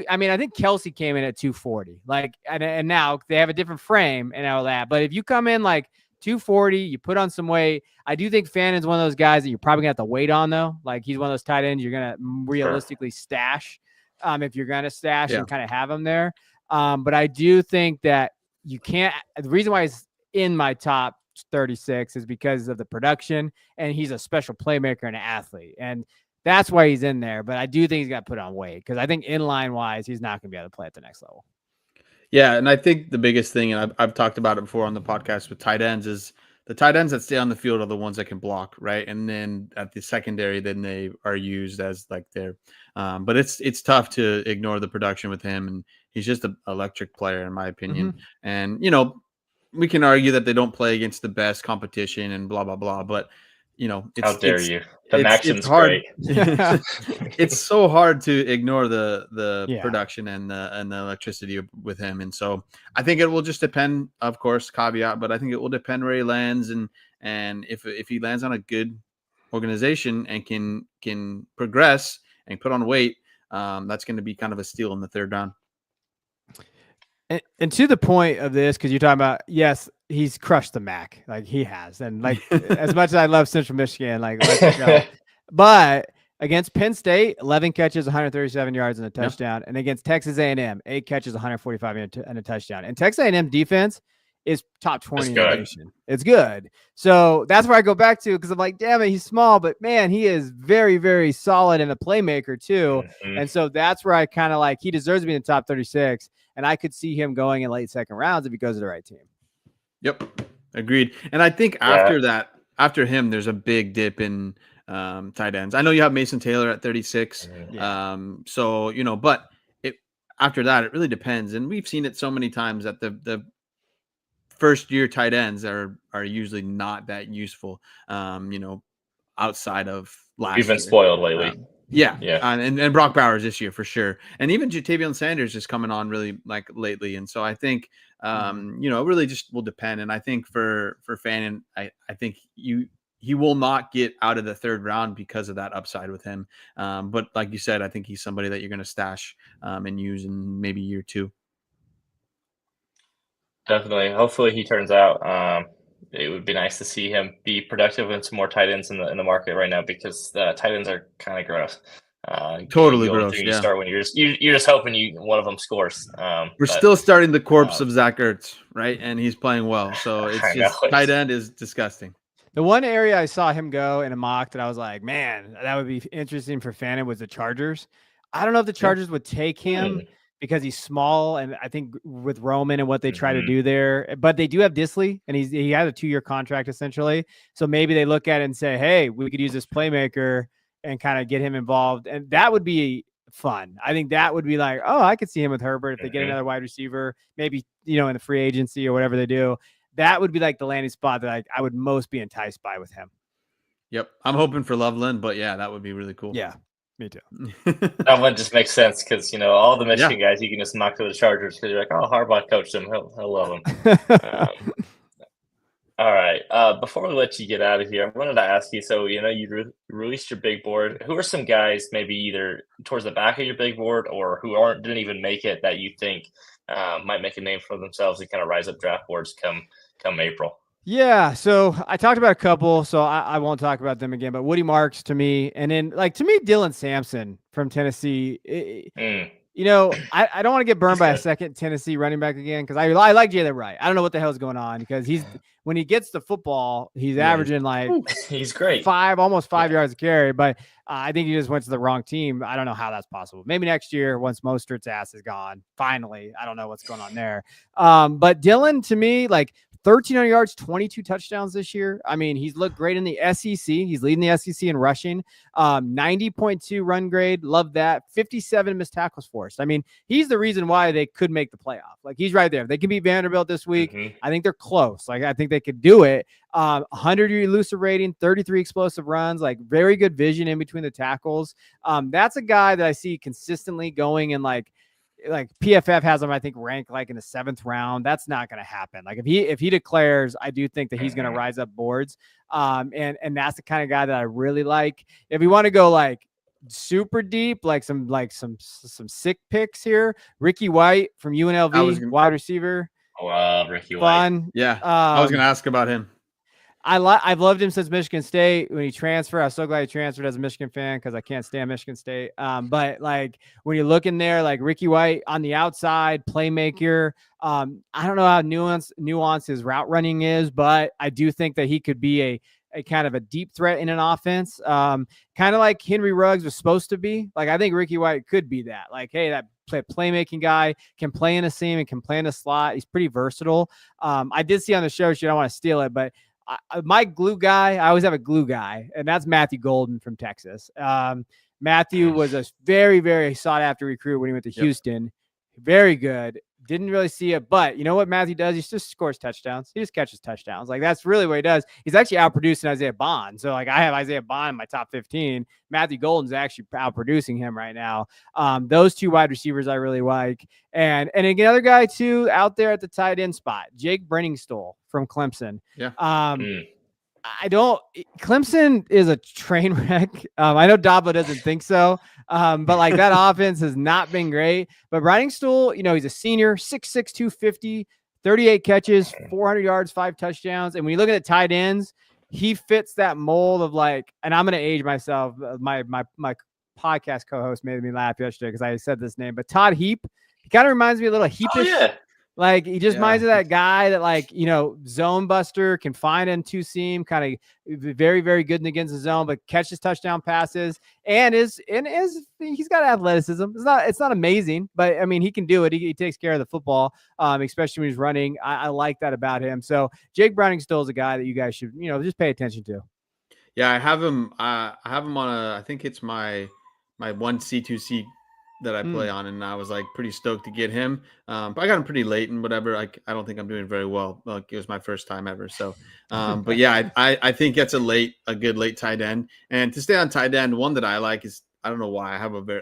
I think Kelsey came in at 240, like, and now they have a different frame and all that. But if you come in like 240, you put on some weight. I do think Fannin's one of those guys that you're probably gonna have to wait on though. Like he's one of those tight ends you're gonna realistically stash, if you're gonna stash and kind of have him there. But I do think that you can't. The reason why he's in my top 36 is because of the production, and he's a special playmaker and an athlete, and that's why he's in there. But I do think he's got to put on weight because I think inline wise, he's not going to be able to play at the next level. Yeah. And I think the biggest thing, and I've talked about it before on the podcast with tight ends, is the tight ends that stay on the field are the ones that can block. Right. And then at the secondary, then they are used as like their, but it's tough to ignore the production with him. And he's just an electric player, in my opinion. And, we can argue that they don't play against the best competition and blah, blah, blah. But, how dare you? The action's great. It's so hard to ignore the production and the electricity with him. And so I think it will just depend, of course, caveat, but I think it will depend where he lands and if he lands on a good organization and can progress and put on weight, that's going to be kind of a steal in the third round. And to the point of this, because you're talking about, yes, he's crushed the MAC, like he has, and like as much as I love Central Michigan, like let's go. But against Penn State, 11 catches, 137 yards and a touchdown, and against Texas A&M, 8 catches, 145 and a touchdown. And Texas A&M defense is top 20 in the nation. It's good. So that's where I go back to because I'm like, damn it, he's small, but man, he is very, very solid and a playmaker too. And so that's where I kind of like he deserves to be in the top 36. And I could see him going in late second rounds if he goes to the right team. Yep. Agreed. And I think after him, there's a big dip in tight ends. I know you have Mason Taylor at 36. So, but after that, it really depends. And we've seen it so many times that the first year tight ends are usually not that useful, outside of last year. You've been spoiled lately. And Brock Bowers this year for sure, and even Jatavion Sanders is coming on really like lately, and so I think it really just will depend. And I think for Fannin, I think he will not get out of the third round because of that upside with him. But like you said, I think he's somebody that you're going to stash and use in maybe year 2. Definitely. Hopefully he turns out. It would be nice to see him be productive and some more tight ends in the market right now because the tight ends are kind of gross. Totally gross. You start when you're just hoping one of them scores. We're still starting the corpse of Zach Ertz, right? And he's playing well, so it's just tight end is disgusting. The one area I saw him go in a mock that I was like, man, that would be interesting for Fannin was the Chargers. I don't know if the Chargers would take him. Because he's small, and I think with Roman and what they try to do there, but they do have Disley, and he has a 2-year contract essentially. So maybe they look at it and say, "Hey, we could use this playmaker and kind of get him involved. And that would be fun. I think that would be like, oh, I could see him with Herbert if they get another wide receiver, maybe, in the free agency or whatever they do. That would be like the landing spot that I would most be enticed by with him. Yep. I'm hoping for Loveland, but yeah, that would be really cool. Yeah, me too. That one just makes sense because, all the Michigan guys, you can just knock to the Chargers because you're like, oh, Harbaugh coached him. He'll love him. All right. Before we let you get out of here, I wanted to ask you, so, you released your big board. Who are some guys maybe either towards the back of your big board or who didn't even make it that you think might make a name for themselves and kind of rise up draft boards come April? Yeah, so I talked about a couple, so I won't talk about them again. But Woody Marks to me, and then to me, Dylan Sampson from Tennessee. I don't want to get burned by a second Tennessee running back again because I like Jalen Wright. I don't know what the hell is going on because when he gets the football, he's averaging he's great, almost 5 yards a carry. But I think he just went to the wrong team. I don't know how that's possible. Maybe next year once Mostert's ass is gone, finally. I don't know what's going on there. But Dylan to me, 1,300 yards, 22 touchdowns this year. I mean, he's looked great in the SEC. He's leading the SEC in rushing. 90.2 run grade. Love that. 57 missed tackles forced. I mean, he's the reason why they could make the playoff. He's right there. They can beat Vanderbilt this week. I think they're close. I think they could do it. 100 elusive rating, 33 explosive runs, very good vision in between the tackles. That's a guy that I see consistently going in PFF has him, I think, ranked in the 7th round. That's not going to happen. If he declares, I do think that he's going to rise up boards. And that's the kind of guy that I really like. If we want to go super deep, some sick picks here, Ricky White from UNLV, wide receiver. Wow, Ricky White. Yeah, I was going to ask about him. I've loved him since Michigan State. When he transferred, I was so glad he transferred as a Michigan fan because I can't stand Michigan State. But when you look in there, Ricky White on the outside, playmaker. I don't know how nuanced his route running is, but I do think that he could be a kind of a deep threat in an offense. Kind of like Henry Ruggs was supposed to be. I think Ricky White could be that. Hey, that playmaking guy can play in a seam and can play in a slot. He's pretty versatile. I did see on the show, I don't want to steal it, but my glue guy, I always have a glue guy, and that's Matthew Golden from Texas. Matthew was a very, very sought after recruit when he went to Houston. Very good. Didn't really see it, but you know what Matthew does? He just scores touchdowns. He just catches touchdowns. That's really what he does. He's actually outproducing Isaiah Bond. So I have Isaiah Bond in my top 15. Matthew Golden's actually outproducing him right now. Those two wide receivers I really like. And another guy too out there at the tight end spot, Jake Brenningstole from Clemson. Yeah. Clemson is a train wreck. I know Dabo doesn't think so. But that offense has not been great. But Brenningstole, he's a senior, 6'6", 250, 38 catches, 400 yards, 5 touchdowns. And when you look at the tight ends, he fits that mold of and I'm going to age myself. My podcast co-host made me laugh yesterday because I said this name, but Todd Heap, he kind of reminds me a little Heapish. Oh, yeah. He just reminds me of that guy that zone buster, can find in two seam, kind of very, very good against the zone, but catches touchdown passes and he's got athleticism. It's not amazing, but I mean, he can do it. He takes care of the football, especially when he's running. I like that about him. So Jake Brenningstole is a guy that you guys should, just pay attention to. Yeah. I have him on I think it's my 1C, 2C that I play on, and I was pretty stoked to get him. But I got him pretty late and whatever. I don't think I'm doing very well. It was my first time ever. So, but yeah, I think that's a good late tight end. And to stay on tight end, one that I like is, I don't know why I have a very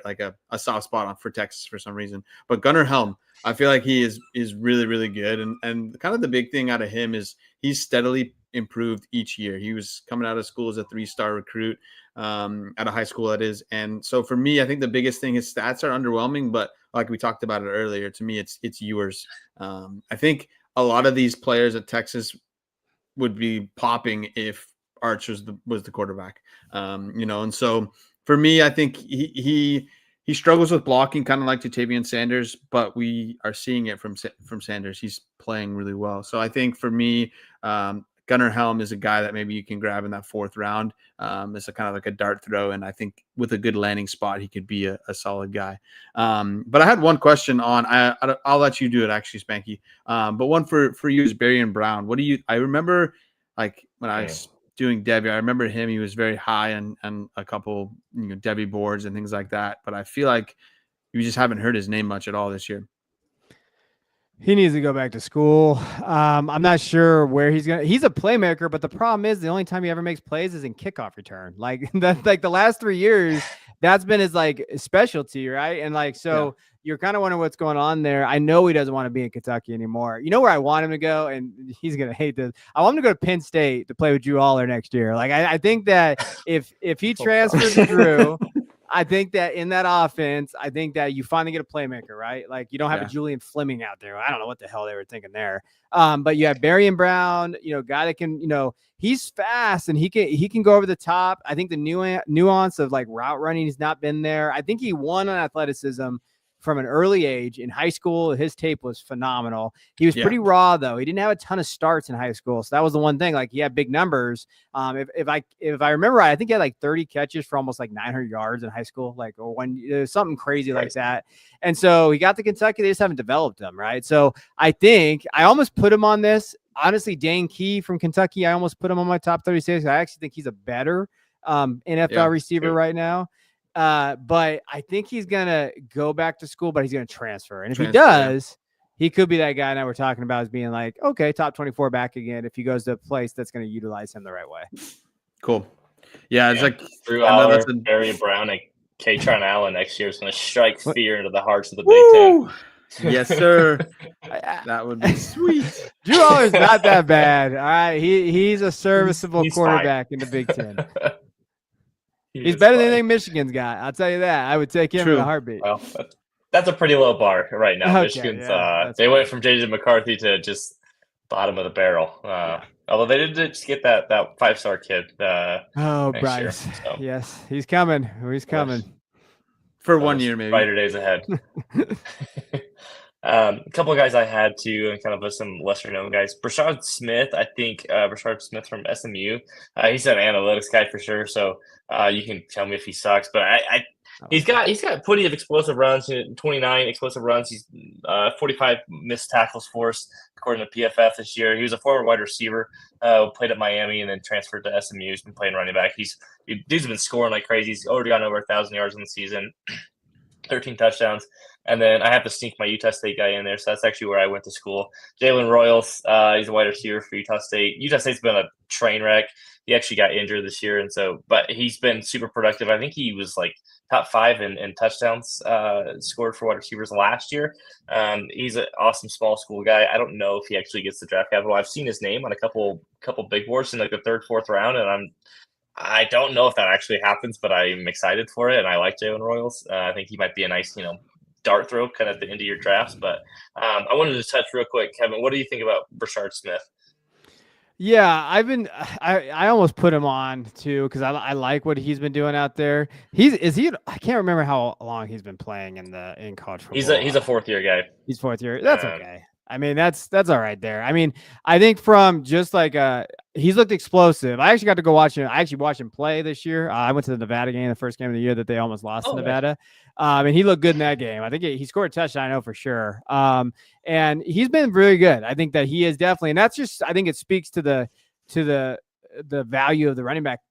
a soft spot on for Texas for some reason, but Gunnar Helm, I feel like he is really, really good. And kind of the big thing out of him is he's steadily improved each year. He was coming out of school as a 3-star recruit, at a high school, that is. And so for me, I think the biggest thing, his stats are underwhelming, but like we talked about it earlier, to me, it's yours. I think a lot of these players at Texas would be popping if Arch was the quarterback, and so for me, I think he struggles with blocking, kind of like Jatavian Sanders, but we are seeing it from Sanders. He's playing really well. So I think for me, Gunnar Helm is a guy that maybe you can grab in that 4th round. It's a kind of like a dart throw, and I think with a good landing spot, he could be a solid guy. But I had one question on. I'll let you do it, actually, Spanky. But one for you is Barry and Brown. What do you? I remember when I doing Devy. I remember him. He was very high on a couple Devy boards and things like that. But I feel like you just haven't heard his name much at all this year. He needs to go back to school. I'm not sure where he's gonna. He's a playmaker, but the problem is the only time he ever makes plays is in kickoff return. Like that's like the last 3 years, that's been his like specialty, right? And like so, you're kind of wondering what's going on there. I know he doesn't want to be in Kentucky anymore. You know where I want him to go, and he's gonna hate this. I want him to go to Penn State to play with Drew Aller next year. Like I think that if he transfers to Drew. I think that in that offense, I think that you finally get a playmaker, right? Like you don't have a Julian Fleming out there. I don't know what the hell they were thinking there. But you have Barry and Brown, guy that can, he's fast and he can go over the top. I think the nuance of like route running has not been there. I think he won on athleticism from an early age. In high school, his tape was phenomenal. He was pretty raw though. He didn't have a ton of starts in high school. So that was the one thing, like he had big numbers. If I remember right, I think he had like 30 catches for almost like 900 yards in high school, something crazy like that. And so he got to Kentucky. They just haven't developed him. Right. So I think I almost put him on this. Honestly, Dane Key from Kentucky, I almost put him on my top 36. I actually think he's a better NFL receiver right now. But I think he's going to go back to school, but he's going to transfer. And if he does, he could be that guy now we're talking about as being like, okay, top 24 back again if he goes to a place that's going to utilize him the right way. Cool. Yeah, it's like Drew Aller, Barry Brown, and Katron Allen next year is going to strike fear into the hearts of the Big Ten. Yes, sir. That would be sweet. Drew Aller's not that bad. All right. He's a serviceable quarterback in the Big Ten. He's better than anything Michigan's got. I'll tell you that. I would take him in a heartbeat. Well, that's a pretty low bar right now. Okay, Michigan's they went from JJ McCarthy to just bottom of the barrel. Although they did just get that 5-star kid. Bryce. Year, so. Yes, he's coming. He's coming. For 1 year, maybe. Brighter days ahead. A couple of guys I had to, and kind of some lesser known guys. Brashard Smith, I think Brashard Smith from SMU. He's an analytics guy for sure. So you can tell me if he sucks, but he's got plenty of explosive runs. 29 explosive runs. He's 45 missed tackles forced according to PFF this year. He was a former wide receiver. Played at Miami and then transferred to SMU. He's been playing running back. Dude's been scoring like crazy. He's already gotten over 1,000 yards in the season. 13 touchdowns. And then I have to sneak my Utah State guy in there. So that's actually where I went to school. Jalen Royals, he's a wide receiver for Utah State. Utah State's been a train wreck. He actually got injured this year. But he's been super productive. I think he was like top 5 in touchdowns scored for wide receivers last year. He's an awesome small school guy. I don't know if he actually gets the draft capital. I've seen his name on a couple big boards in like the 3rd, 4th round. And I don't know if that actually happens, but I'm excited for it, and I like Jalen Royals. I think he might be a nice, dart throw kind of at the end of your drafts. But I wanted to touch real quick, Kevin. What do you think about Brashard Smith? Yeah, I almost put him on too because I like what he's been doing out there. I can't remember how long he's been playing in college football. He's a 4th year guy. He's 4th year. That's okay. I mean, that's all right there. I mean, I think from just like he's looked explosive. I actually got to go watch him. I actually watched him play this year. I went to the Nevada game, the first game of the year that they almost lost to Nevada. And he looked good in that game. I think he scored a touchdown, I know for sure. And he's been really good. I think that he is definitely, and that's just, I think it speaks to the value of the running back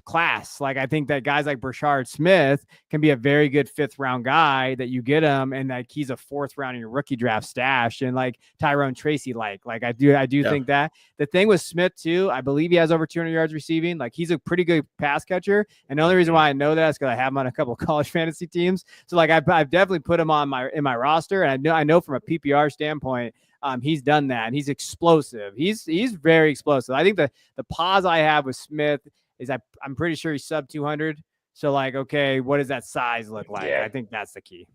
class. Like I think that guys like Brashard Smith can be a very good 5th round guy that you get him, and like he's a 4th round in your rookie draft stash, and like Tyrone Tracy, like I do think that the thing with Smith too, I believe he has over 200 yards receiving. Like he's a pretty good pass catcher, and the only reason why I know that is because I have him on a couple of college fantasy teams. So like I've definitely put him on in my roster, and I know from a PPR standpoint. He's done that, and he's explosive. He's very explosive. I think the pause I have with Smith is I'm pretty sure he's sub 200. So like, okay, what does that size look like? Yeah. I think that's the key.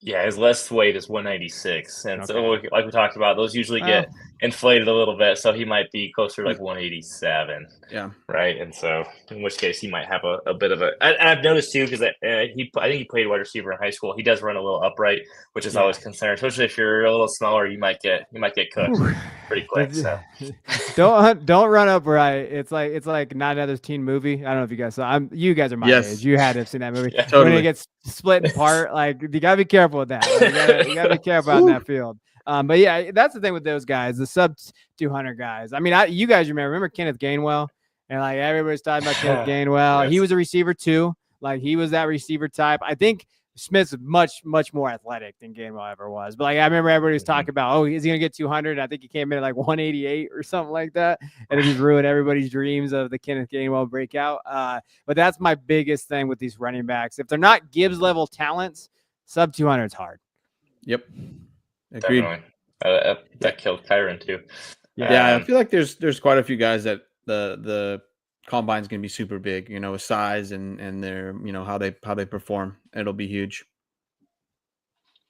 Yeah, his less weight is 196. And so like we talked about, those usually get inflated a little bit. So he might be closer to like 187. Yeah. Right. And so in which case he might have a bit of I've noticed too, because I think he played wide receiver in high school. He does run a little upright, which is always concerned, especially if you're a little smaller, you might get cooked pretty quick. So don't run upright. It's like not another teen movie. I don't know if you guys saw. You guys are my age. You had to have seen that movie. Yeah, totally. When it gets split apart, like you gotta be careful with that. Like, you gotta be careful out in that field. But yeah, that's the thing with those guys, the sub 200 guys. I mean, you guys remember Kenneth Gainwell, and like everybody's talking about Kenneth Gainwell. He was a receiver too. Like he was that receiver type. I think Smith's much more athletic than Gainwell ever was. But like I remember everybody was talking about, oh, is he gonna get 200? I think he came in at like 188 or something like that, and it just ruined everybody's dreams of the Kenneth Gainwell breakout. But that's my biggest thing with these running backs. If they're not Gibbs level talents, sub 200 is hard. Yep, agreed. That killed Kyron too. Yeah, I feel like there's quite a few guys that the combine's gonna be super big, with size and their, how they perform. It'll be huge.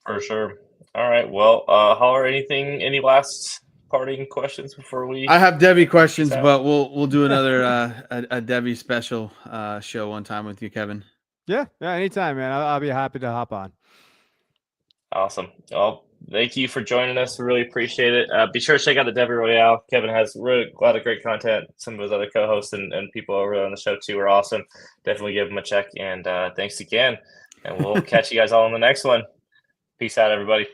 For sure. All right. Well, Holler, any last parting questions before we? I have Devy questions, but we'll do another a Devy special show one time with you, Kevin. Yeah, anytime, man. I'll be happy to hop on. Awesome. Well, thank you for joining us. We really appreciate it. Be sure to check out the Devy Royale. Kevin has really a lot of great content. Some of his other co-hosts and people over there on the show too are awesome. Definitely give them a check. And thanks again. And we'll catch you guys all in the next one. Peace out, everybody.